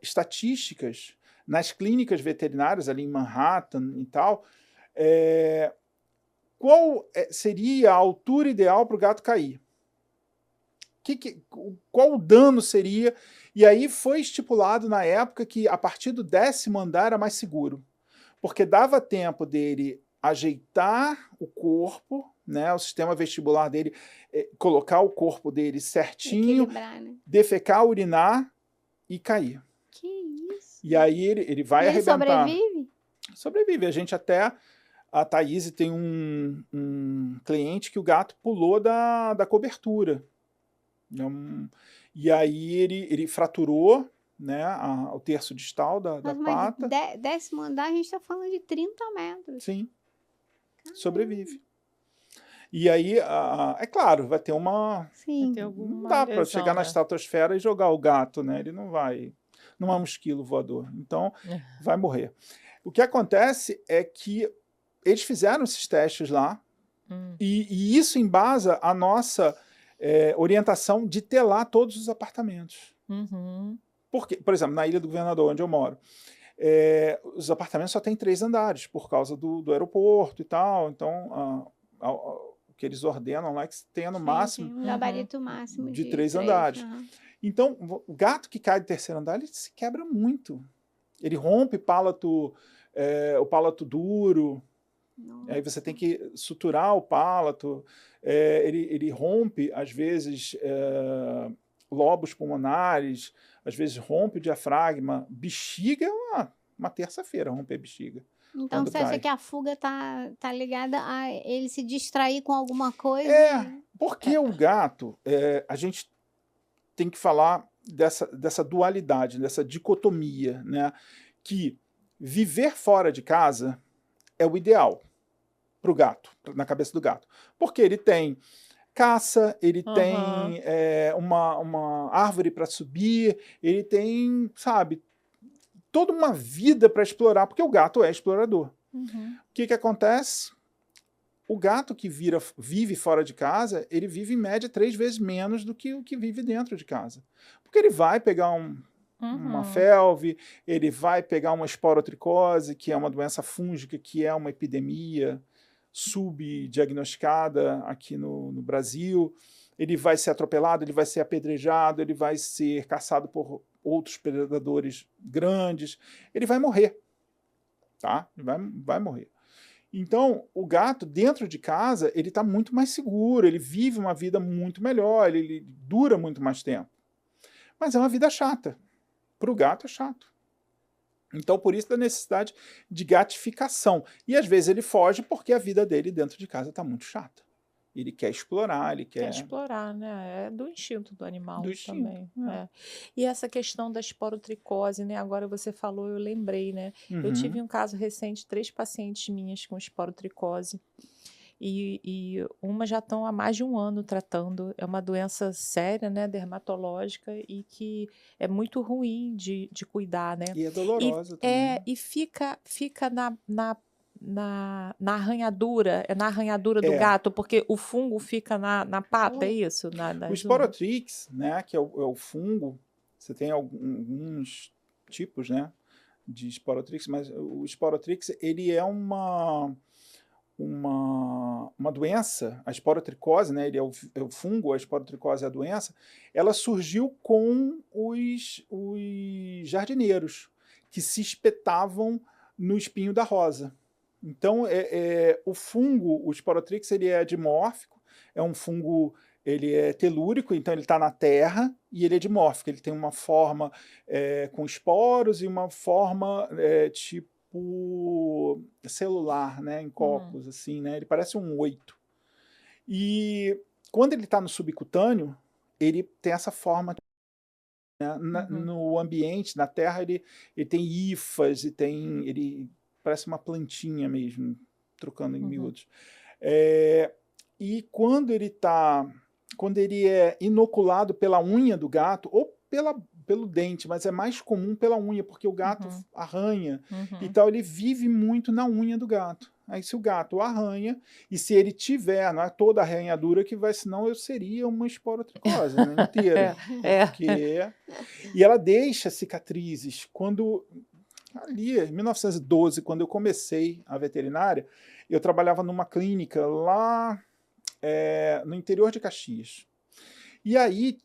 estatísticas nas clínicas veterinárias, ali em Manhattan e tal, qual seria a altura ideal para o gato cair. Qual o dano seria? E aí foi estipulado na época que a partir do 10º andar era mais seguro, porque dava tempo dele ajeitar o corpo, né, o sistema vestibular dele, colocar o corpo dele certinho, né? defecar, urinar e cair. Que isso? E aí ele vai arrebentar. Sobrevive? Sobrevive. A Thaís tem um cliente que o gato pulou da cobertura. E aí ele fraturou, né, o terço distal da pata. 10º andar, a gente está falando de 30 metros. Sim. Sobrevive. E aí, é claro, vai ter uma... Sim. Não dá para chegar na estratosfera e jogar o gato, né? Ele não vai... Não é um esquilo voador. Então, vai morrer. O que acontece é que eles fizeram esses testes lá e isso embasa a nossa orientação de telar todos os apartamentos. Porque, por exemplo, na Ilha do Governador, onde eu moro, os apartamentos só têm 3 andares por causa do aeroporto e tal. Então, o que eles ordenam lá é que tenha no máximo um gabarito máximo de 3 andares. Então, o gato que cai do 3º andar, ele se quebra muito. Ele rompe o palato duro. Aí você tem que suturar o palato. Ele rompe, às vezes, lobos pulmonares, às vezes rompe o diafragma. Bexiga é uma terça-feira romper bexiga. Então, você acha que a fuga tá ligada a ele se distrair com alguma coisa? Porque o gato, a gente tem que falar dessa dualidade, dessa dicotomia, né? Que viver fora de casa é o ideal para o gato, na cabeça do gato. Porque ele tem caça, ele Aham. tem uma árvore para subir, ele tem, sabe, toda uma vida para explorar, porque o gato é explorador. Uhum. O que acontece? O gato que vive fora de casa, ele vive em média 3 vezes menos do que o que vive dentro de casa. Porque ele vai pegar uma Uhum. felve, ele vai pegar uma esporotricose, que é uma doença fúngica, que é uma epidemia subdiagnosticada aqui no Brasil. Ele vai ser atropelado, ele vai ser apedrejado, ele vai ser caçado por outros predadores grandes, ele vai morrer, tá? Ele vai morrer. Então, o gato, dentro de casa, ele está muito mais seguro, ele vive uma vida muito melhor, ele dura muito mais tempo. Mas é uma vida chata. Para o gato é chato. Então, por isso, a necessidade de gatificação. E, às vezes, ele foge porque a vida dele dentro de casa está muito chata. Ele quer explorar, ele Quer quer... explorar, né? É do instinto do animal Do instinto, também. é. E essa questão da esporotricose, né? Agora você falou, eu lembrei, né? Eu Uhum. tive um caso recente, 3 pacientes minhas com esporotricose. E uma já estão há mais de 1 ano tratando. É uma doença séria, né? Dermatológica e que é muito ruim de cuidar, né? E é dolorosa também. E fica na arranhadura, é na arranhadura do gato, porque o fungo fica na pata, é isso? O Nas unhas? Sporotrix, né, que é o fungo, você tem alguns tipos, né, de Sporotrix, mas o Sporotrix, ele é uma doença, a esporotricose, né, ele é o fungo, a esporotricose é a doença, ela surgiu com os jardineiros, que se espetavam no espinho da rosa. Então, o fungo, o Sporotrix, ele é dimórfico, é um fungo, ele é telúrico, então ele está na terra, e ele é dimórfico, ele tem uma forma com esporos e uma forma tipo celular, né, em cocos, assim, né, ele parece um 8. E quando ele está no subcutâneo, ele tem essa forma, né, no ambiente, na terra, ele tem hifas, ele parece uma plantinha mesmo, trocando em miúdos. E quando ele é inoculado pela unha do gato, ou pelo dente, mas é mais comum pela unha, porque o gato arranha e tal, ele vive muito na unha do gato. Aí se o gato arranha, e se ele tiver, não é toda a arranhadura que vai, senão eu seria uma esporotricose, né, inteira. E ela deixa cicatrizes. Quando, ali, em 1912, quando eu comecei a veterinária, eu trabalhava numa clínica lá no interior de Caxias. E aí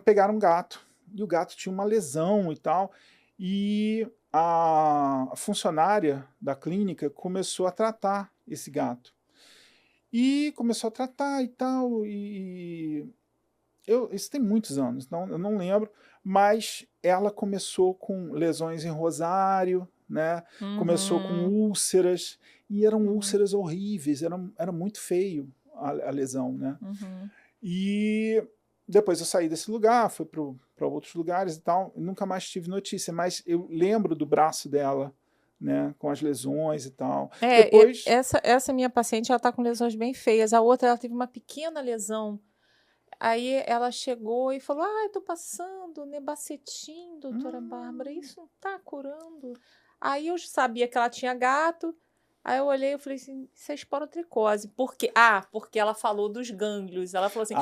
pegaram um gato, e o gato tinha uma lesão e tal, e a funcionária da clínica começou a tratar esse gato. E começou a tratar e tal, isso tem muitos anos, eu não lembro, mas ela começou com lesões em rosário, né? Começou com úlceras, e eram úlceras horríveis, era muito feio a lesão, né? E depois eu saí desse lugar, fui para outros lugares e tal, e nunca mais tive notícia, mas eu lembro do braço dela, né, com as lesões e tal. Depois... essa minha paciente, ela tá com lesões bem feias, a outra, ela teve uma pequena lesão. Aí ela chegou e falou, eu tô passando Nebacetim, doutora Bárbara, isso não tá curando? Aí eu sabia que ela tinha gato, aí eu olhei e falei assim, isso é esporotricose. Por quê? Porque ela falou dos gânglios. Ela falou assim,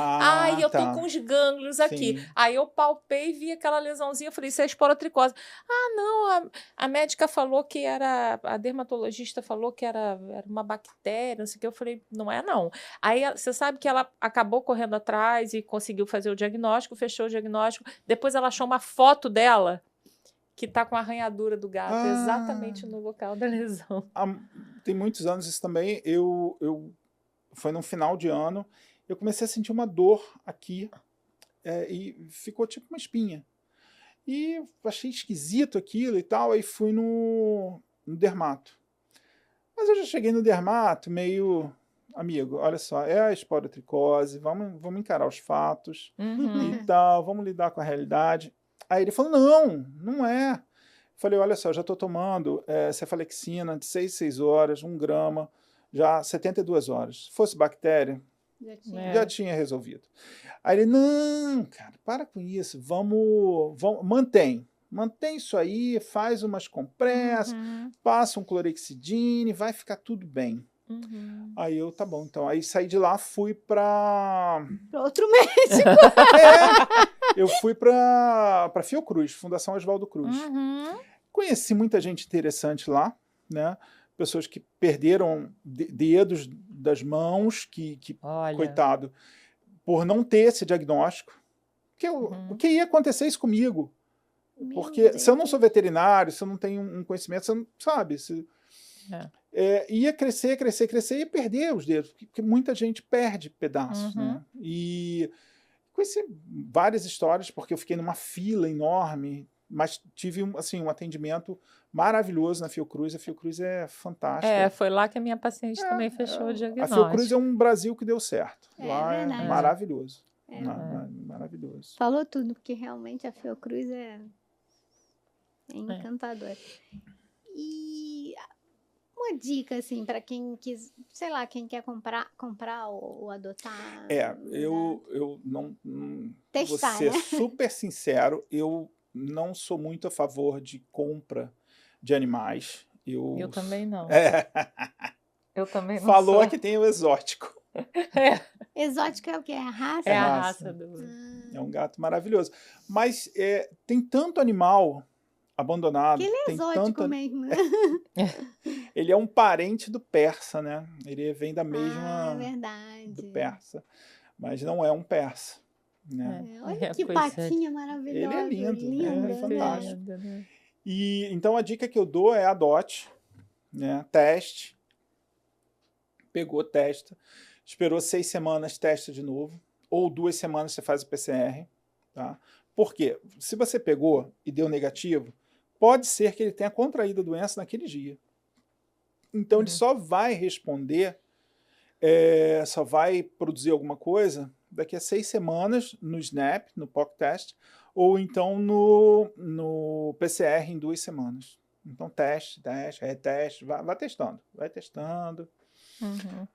eu tô com os gânglios aqui. Sim. Aí eu palpei e vi aquela lesãozinha, eu falei, isso é esporotricose. Não, a médica falou que a dermatologista falou que era uma bactéria, não sei o que. Eu falei, não é não. Aí você sabe que ela acabou correndo atrás e conseguiu fazer o diagnóstico, fechou o diagnóstico. Depois ela achou uma foto dela que tá com a arranhadura do gato, exatamente no local da lesão. Tem muitos anos isso também, foi no final de ano, eu comecei a sentir uma dor aqui, e ficou tipo uma espinha. E achei esquisito aquilo e tal, aí fui no dermato. Mas eu já cheguei no dermato meio... Amigo, olha só, é a esporotricose, vamos encarar os fatos e tal, vamos lidar com a realidade. Aí ele falou, não é. Falei, olha só, eu já estou tomando cefalexina de 6 horas, 1 grama, já 72 horas. Se fosse bactéria, Já tinha resolvido. Aí ele, não, cara, para com isso, vamos mantém isso aí, faz umas compressas, passa um clorexidine, vai ficar tudo bem. Aí eu, tá bom, então. Aí saí de lá, fui para outro médico. Eu fui para Fiocruz, Fundação Oswaldo Cruz. Conheci muita gente interessante lá, né? Pessoas que perderam dedos das mãos, que coitado, por não ter esse diagnóstico. O que ia acontecer isso comigo? Porque se eu não sou veterinário, se eu não tenho um conhecimento, você não sabe. Ia crescer e perder os dedos, porque muita gente perde pedaços. Né? E conheci várias histórias, porque eu fiquei numa fila enorme, mas tive um atendimento maravilhoso na Fiocruz. A Fiocruz é fantástica. Foi lá que a minha paciente também fechou o diagnóstico. A Fiocruz é um Brasil que deu certo. Lá é verdade. maravilhoso. Maravilhoso. Falou tudo, porque realmente a Fiocruz é encantadora. E uma dica, assim, para quem quis, sei lá, quem quer comprar ou adotar. Eu não testar, vou ser né? super sincero, eu não sou muito a favor de compra de animais. Eu também não. Eu também não Falou sou. que tem o exótico. Exótico é o quê? É a raça? É a raça É um gato maravilhoso. Mas tem tanto animal abandonado. Que ele é tem exótico mesmo. Ele é um parente do persa, né? Ele vem da mesma verdade. do persa. Mas não é um persa. Né? Olha que patinha maravilhosa. Ele é lindo, linda, é fantástico. Né? E então a dica que eu dou é adote, né? Teste. Pegou, testa. Esperou 6 semanas, testa de novo. Ou 2 semanas você faz o PCR. Tá? Por quê? Se você pegou e deu negativo, pode ser que ele tenha contraído a doença naquele dia. Então ele só vai responder, só vai produzir alguma coisa daqui a 6 semanas no SNAP, no POC test, ou então no PCR em 2 semanas. Então teste, reteste, vai testando,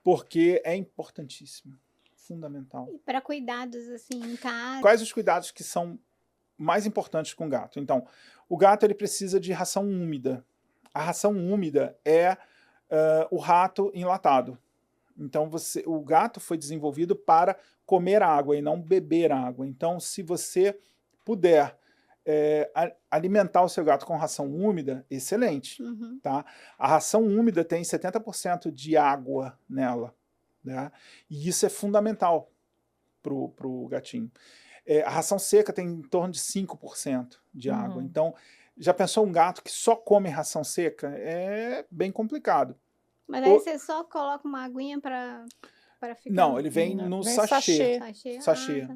porque é importantíssimo, fundamental. E para cuidados assim em casa? Quais os cuidados que são mais importantes com o gato? Então, o gato ele precisa de ração úmida. A ração úmida é o rato enlatado. Então, o gato foi desenvolvido para comer água e não beber água. Então, se você puder alimentar o seu gato com ração úmida, excelente. Tá? A ração úmida tem 70% de água nela. Né? E isso é fundamental para o gatinho. A ração seca tem em torno de 5% de água. Então, já pensou um gato que só come ração seca? É bem complicado. Mas aí você só coloca uma aguinha para ficar... Não, ele vem no sachê. Sachê.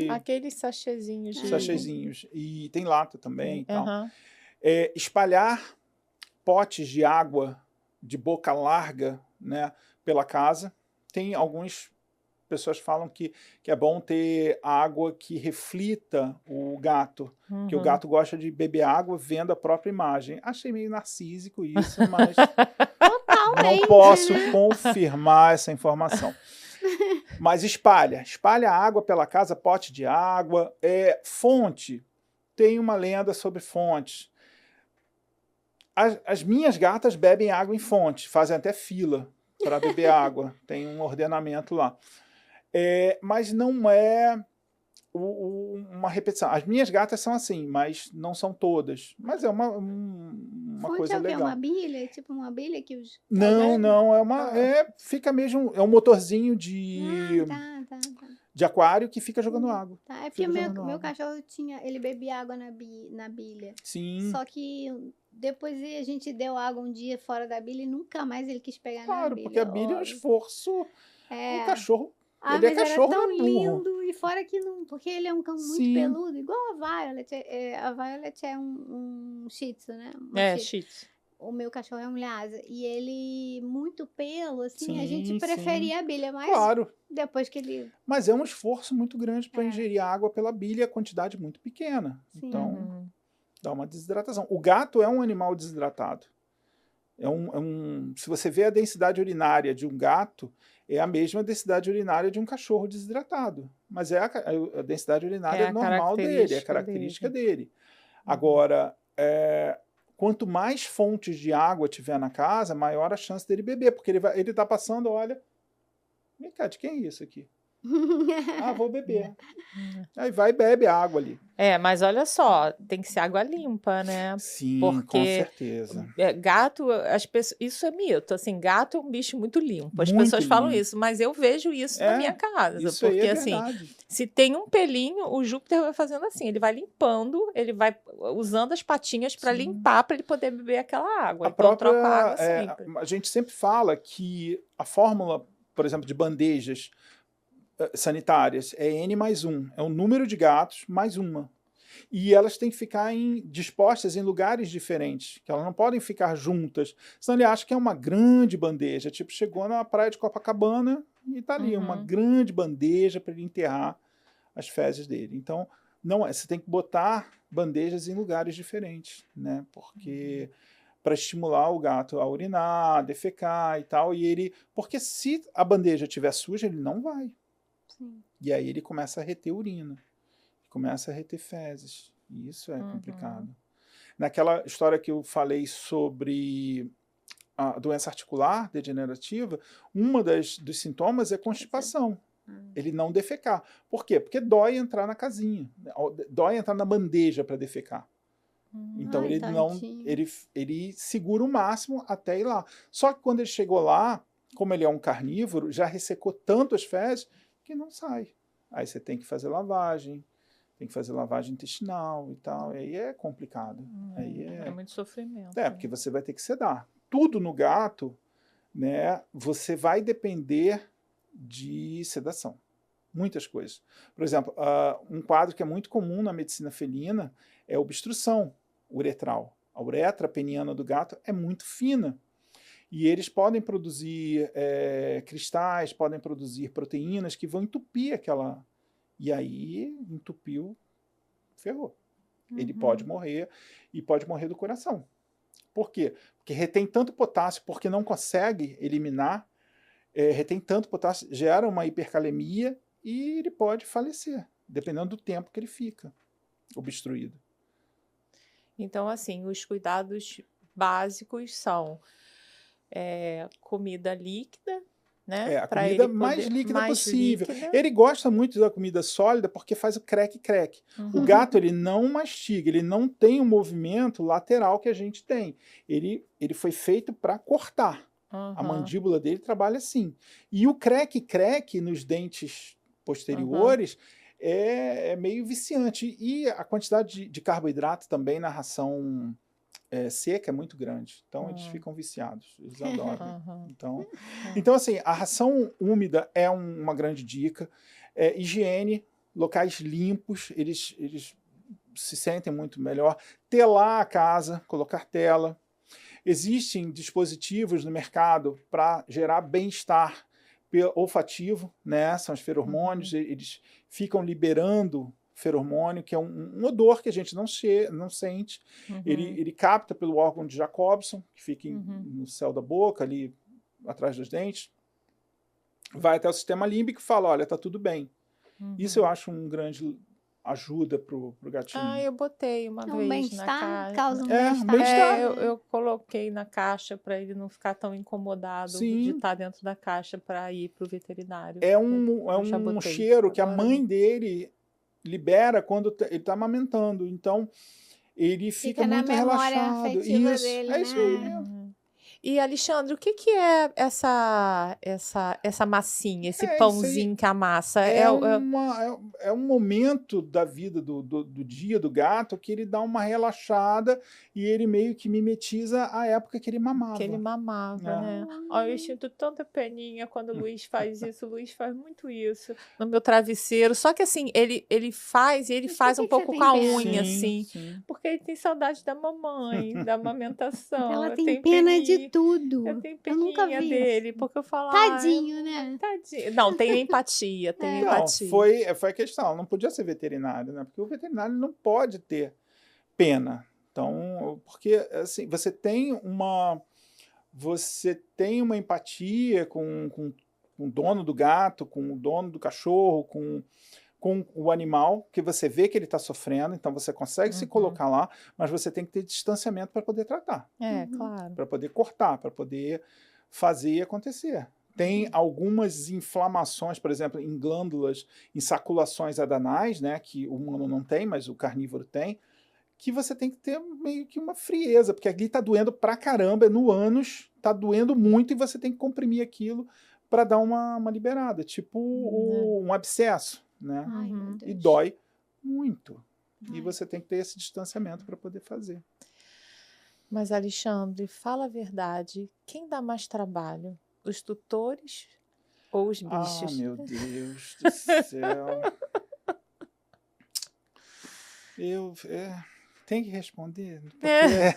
Aqueles sachêzinhos. Sachêzinhos. E tem lata também. Tal. Espalhar potes de água de boca larga, né, pela casa. Tem algumas pessoas falam que é bom ter água que reflita o gato, que o gato gosta de beber água vendo a própria imagem. Achei meio narcísico isso, mas não posso confirmar essa informação. Mas espalha a água pela casa, pote de água, fonte. Tem uma lenda sobre fontes. As minhas gatas bebem água em fonte, fazem até fila para beber água. Tem um ordenamento lá. Mas não é uma repetição. As minhas gatas são assim, mas não são todas. Mas é uma coisa legal. É uma bilha? Tipo uma bilha que os... Não, fica mesmo... É um motorzinho de aquário que fica jogando água. Tá, é porque meu cachorro ele bebia água na bilha. Sim. Só que depois a gente deu água um dia fora da bilha e nunca mais ele quis pegar na bilha. Claro, porque a bilha é um esforço. O cachorro... Mas ele é cachorro, era tão não é burro. lindo, e fora que não, porque ele é um cão muito peludo, igual a Violet. A Violet é um Shih Tzu, né? Shih Tzu. O meu cachorro é um Lhasa, e ele muito pelo, assim, a gente preferia a bilha, mas depois que ele... Mas é um esforço muito grande para ingerir água pela bilha, a quantidade muito pequena. Sim. Então, dá uma desidratação. O gato é um animal desidratado. Se você vê a densidade urinária de um gato, é a mesma densidade urinária de um cachorro desidratado. Mas é a densidade urinária normal dele, é a característica dele. Agora, quanto mais fontes de água tiver na casa, maior a chance dele beber, porque ele está passando, olha, vem cá, de quem é isso aqui? Ah, vou beber. Aí vai e bebe a água ali. Mas olha só, tem que ser água limpa, né? Sim, porque com certeza. Gato, isso é mito, assim, gato é um bicho muito limpo. As Muito pessoas falam limpo. isso, mas eu vejo isso na minha casa. Isso porque, aí é assim, verdade. se tem um pelinho, o Júpiter vai fazendo assim, ele vai limpando, ele vai usando as patinhas para limpar, para ele poder beber aquela água. A Então, própria, troca a água sempre. a gente sempre fala que a fórmula, por exemplo, de bandejas sanitárias é N mais 1, é o número de gatos mais uma. E elas têm que ficar dispostas em lugares diferentes, que elas não podem ficar juntas, senão ele acha que é uma grande bandeja, tipo, chegou na praia de Copacabana e tá ali, uma grande bandeja para ele enterrar as fezes dele. Então, não você tem que botar bandejas em lugares diferentes, né? Porque para estimular o gato a urinar, a defecar e tal, porque se a bandeja estiver suja, ele não vai. Sim. E aí ele começa a reter urina, começa a reter fezes. E isso é complicado. Naquela história que eu falei sobre a doença articular degenerativa, dos sintomas é constipação. Ele não defecar. Por quê? Porque dói entrar na casinha, dói entrar na bandeja para defecar. Então ele segura o máximo até ir lá. Só que quando ele chegou lá, como ele é um carnívoro, já ressecou tanto as fezes que não sai. Aí você tem que fazer lavagem intestinal e tal. E aí é complicado. Aí é muito sofrimento. Porque você vai ter que sedar. Tudo no gato, né, você vai depender de sedação. Muitas coisas. Por exemplo, um quadro que é muito comum na medicina felina é a obstrução uretral. A uretra peniana do gato é muito fina. E eles podem produzir cristais, podem produzir proteínas que vão entupir aquela... E aí, entupiu, ferrou. Ele pode morrer, e pode morrer do coração. Por quê? Porque retém tanto potássio, porque não consegue eliminar, retém tanto potássio, gera uma hipercalemia e ele pode falecer, dependendo do tempo que ele fica obstruído. Então, assim, os cuidados básicos são comida líquida, né? A comida mais líquida possível. Ele gosta muito da comida sólida porque faz o crack-crack. O gato, ele não mastiga, ele não tem o movimento lateral que a gente tem. Ele foi feito para cortar. A mandíbula dele trabalha assim. E o crack-crack nos dentes posteriores é meio viciante. E a quantidade de carboidrato também na ração seca é muito grande. Então, eles ficam viciados. Eles adoram. Então, assim, a ração úmida é uma grande dica. Higiene, locais limpos, eles se sentem muito melhor. Telar a casa, colocar tela. Existem dispositivos no mercado para gerar bem-estar olfativo, né? São os feromônios, eles ficam liberando feromônio, que é um odor que a gente não sente. Ele capta pelo órgão de Jacobson, que fica no céu da boca, ali atrás dos dentes. Vai até o sistema límbico e fala, olha, tá tudo bem. Isso eu acho um grande ajuda pro gatinho. Eu botei uma vez na caixa. Causa um bem-estar. Eu coloquei na caixa para ele não ficar tão incomodado de estar dentro da caixa para ir pro veterinário. É um cheiro que a mãe dele libera quando ele está amamentando. Então, ele fica muito relaxado. Isso, dele, isso aí mesmo. E, Alexandre, o que é essa massinha, esse pãozinho que amassa? É um momento da vida do dia do gato que ele dá uma relaxada e ele meio que mimetiza a época que ele mamava. Né? Eu sinto tanta peninha quando o Luiz faz isso. O Luiz faz muito isso no meu travesseiro. Só que assim, ele faz um pouco com a unha, assim. Sim. Porque ele tem saudade da mamãe, da amamentação. Ela tem pena de tudo. Eu tenho peninha dele, porque eu falo... Tadinho, né? Tadinho. Não, tem empatia, empatia. Foi a questão, não podia ser veterinário, né? Porque o veterinário não pode ter pena. Então, porque assim, você tem você tem uma empatia com o dono do gato, com o dono do cachorro, com o animal, que você vê que ele está sofrendo, então você consegue se colocar lá, mas você tem que ter distanciamento para poder tratar. Claro. Para poder cortar, para poder fazer acontecer. Tem algumas inflamações, por exemplo, em glândulas, em saculações adanais, né, que o humano não tem, mas o carnívoro tem, que você tem que ter meio que uma frieza, porque ali está doendo pra caramba, é no ânus, está doendo muito e você tem que comprimir aquilo para dar uma liberada, tipo um abscesso, né? Ai, meu E Deus. dói muito. E Ai. você tem que ter esse distanciamento para poder fazer. Mas, Alexandre, fala a verdade. Quem dá mais trabalho? Os tutores ou os bichos? Ah, meu Deus do céu. Tem que responder, porque é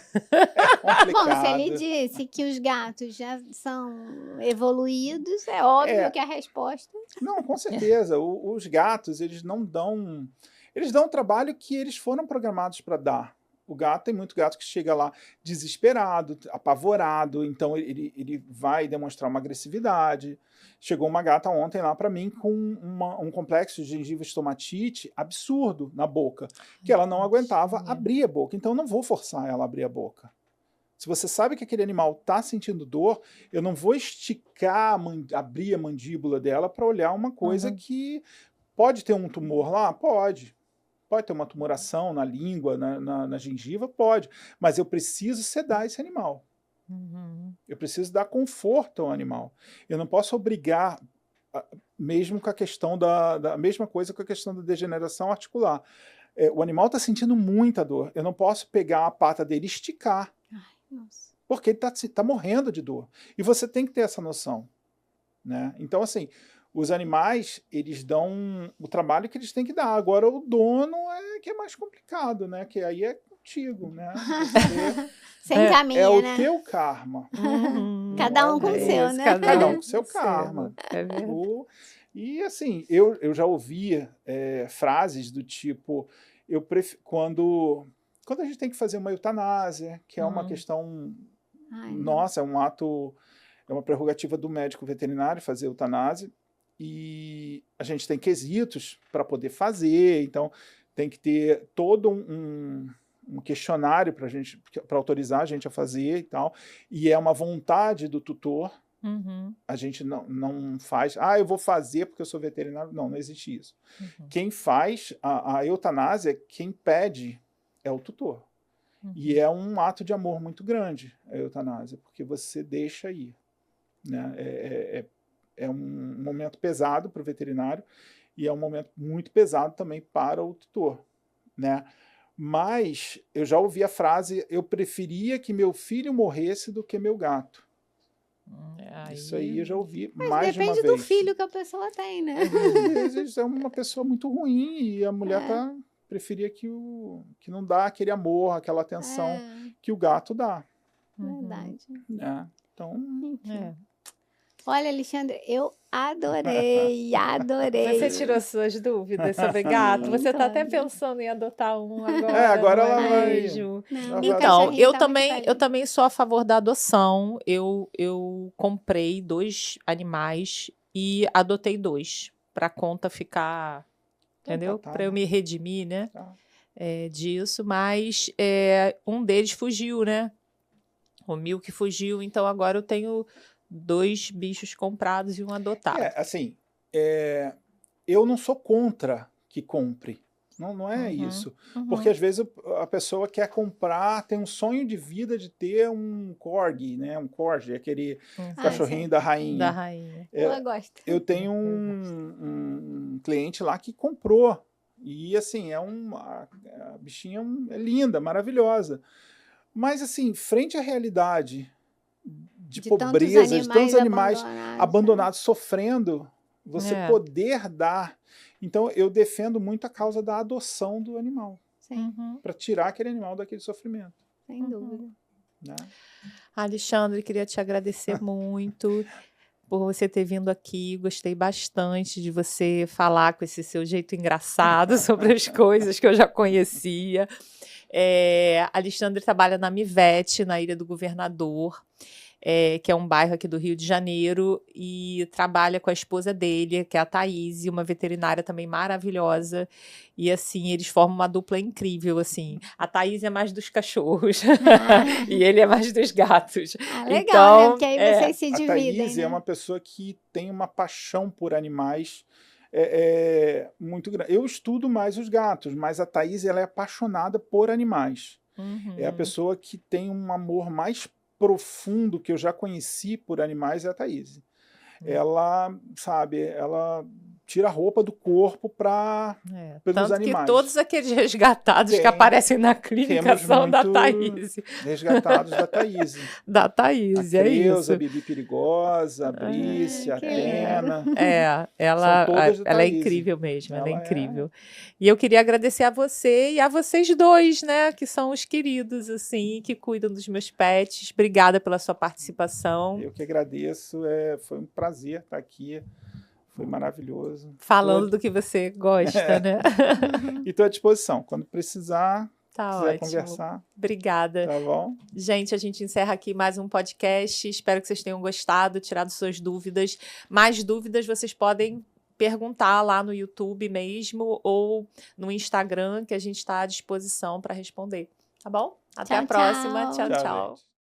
complicado. Bom, se ele disse que os gatos já são evoluídos, é óbvio que a resposta... Não, com certeza. Os gatos, eles não dão... Eles dão o trabalho que eles foram programados para dar. O gato, tem muito gato que chega lá desesperado, apavorado, então ele vai demonstrar uma agressividade. Chegou uma gata ontem lá para mim com um complexo de gengiva estomatite absurdo na boca, que ela não aguentava abrir a boca. Então eu não vou forçar ela a abrir a boca. Se você sabe que aquele animal está sentindo dor, eu não vou esticar, abrir a mandíbula dela para olhar uma coisa que pode ter um tumor lá? Pode. Pode ter uma tumoração na língua, na gengiva? Pode. Mas eu preciso sedar esse animal. Eu preciso dar conforto ao animal. Eu não posso obrigar, mesmo com a questão da mesma coisa com a questão da degeneração articular. O animal está sentindo muita dor. Eu não posso pegar a pata dele e esticar. Ai, nossa. Porque ele tá morrendo de dor. E você tem que ter essa noção. Né? Então, assim, os animais, eles dão o trabalho que eles têm que dar. Agora, o dono é que é mais complicado, né? Que aí é contigo, né? Você encaminha, o né? teu karma. Cada um com o seu, né? Cada um com o seu karma. É verdade. E, assim, eu já ouvia frases do tipo... Quando a gente tem que fazer uma eutanásia, que é uma questão... Nossa, é um ato... É uma prerrogativa do médico veterinário fazer eutanásia. E a gente tem quesitos para poder fazer, então tem que ter todo um questionário para autorizar a gente a fazer e tal. E é uma vontade do tutor. A gente não faz, eu vou fazer porque eu sou veterinário. Não existe isso. Quem faz a eutanásia, quem pede é o tutor. E é um ato de amor muito grande, a eutanásia, porque você deixa ir. Né? É um momento pesado para o veterinário e é um momento muito pesado também para o tutor, né? Mas eu já ouvi a frase: eu preferia que meu filho morresse do que meu gato. Isso aí eu já ouvi mais de uma vez. Depende do filho que a pessoa tem, né? Às vezes é uma pessoa muito ruim e a mulher preferia que não dá aquele amor, aquela atenção que o gato dá. Verdade. Então, enfim. Olha, Alexandre, eu adorei. Você tirou suas dúvidas sobre gato? Você está até pensando em adotar um agora. Agora ela vai. Mesmo? Então, eu também sou a favor da adoção. Eu comprei 2 animais e adotei 2 para a conta ficar, entendeu? Para eu me redimir, né? Disso. Mas um deles fugiu, né? O Milk fugiu, então agora eu tenho 2 bichos comprados e um adotado. Assim, eu não sou contra que compre. Não é isso. Porque às vezes a pessoa quer comprar, tem um sonho de vida de ter um corgi, né? Um corgi, aquele cachorrinho da rainha. Da rainha. Eu gosto. Eu tenho um cliente lá que comprou. E assim, a bichinha é linda, maravilhosa. Mas assim, frente à realidade de pobreza, de tantos animais abandonados sofrendo, você poder dar. Então, eu defendo muito a causa da adoção do animal. Para tirar aquele animal daquele sofrimento. Sem dúvida. Né? Alexandre, queria te agradecer muito por você ter vindo aqui. Gostei bastante de você falar com esse seu jeito engraçado sobre as coisas que eu já conhecia. Alexandre trabalha na Mivete, na Ilha do Governador. que é um bairro aqui do Rio de Janeiro, e trabalha com a esposa dele, que é a Thaís, uma veterinária também maravilhosa. E assim, eles formam uma dupla incrível, assim. A Thaís é mais dos cachorros e ele é mais dos gatos. Legal, Então, né? Porque aí vocês se A dividem, Thaís né? é uma pessoa que tem uma paixão por animais muito grande. Eu estudo mais os gatos, mas a Thaís ela é apaixonada por animais. É a pessoa que tem um amor mais profundo que eu já conheci por animais, é a Thaís. Ela, sabe, ela tira a roupa do corpo pelos tanto animais. que todos aqueles resgatados que aparecem na clínica temos são da muito Thaís. Resgatados da Thaís. Da Thaís, é Creuza, isso. a Bibi Perigosa, a Brícia, a que Atena. Ela São todas da é Thaís. incrível mesmo, ela é Ela incrível. E eu queria agradecer a você e a vocês dois, né, que são os queridos, assim, que cuidam dos meus pets. Obrigada pela sua participação. Eu que agradeço, foi um prazer estar aqui. Foi maravilhoso. Falando do que você gosta, né? E estou à disposição. Quando precisar, Tá quiser ótimo. conversar. Obrigada. Tá bom? Gente, a gente encerra aqui mais um podcast. Espero que vocês tenham gostado, tirado suas dúvidas. Mais dúvidas vocês podem perguntar lá no YouTube mesmo ou no Instagram, que a gente está à disposição para responder. Tá bom? Até a próxima. Tchau, Tchau, tchau. gente.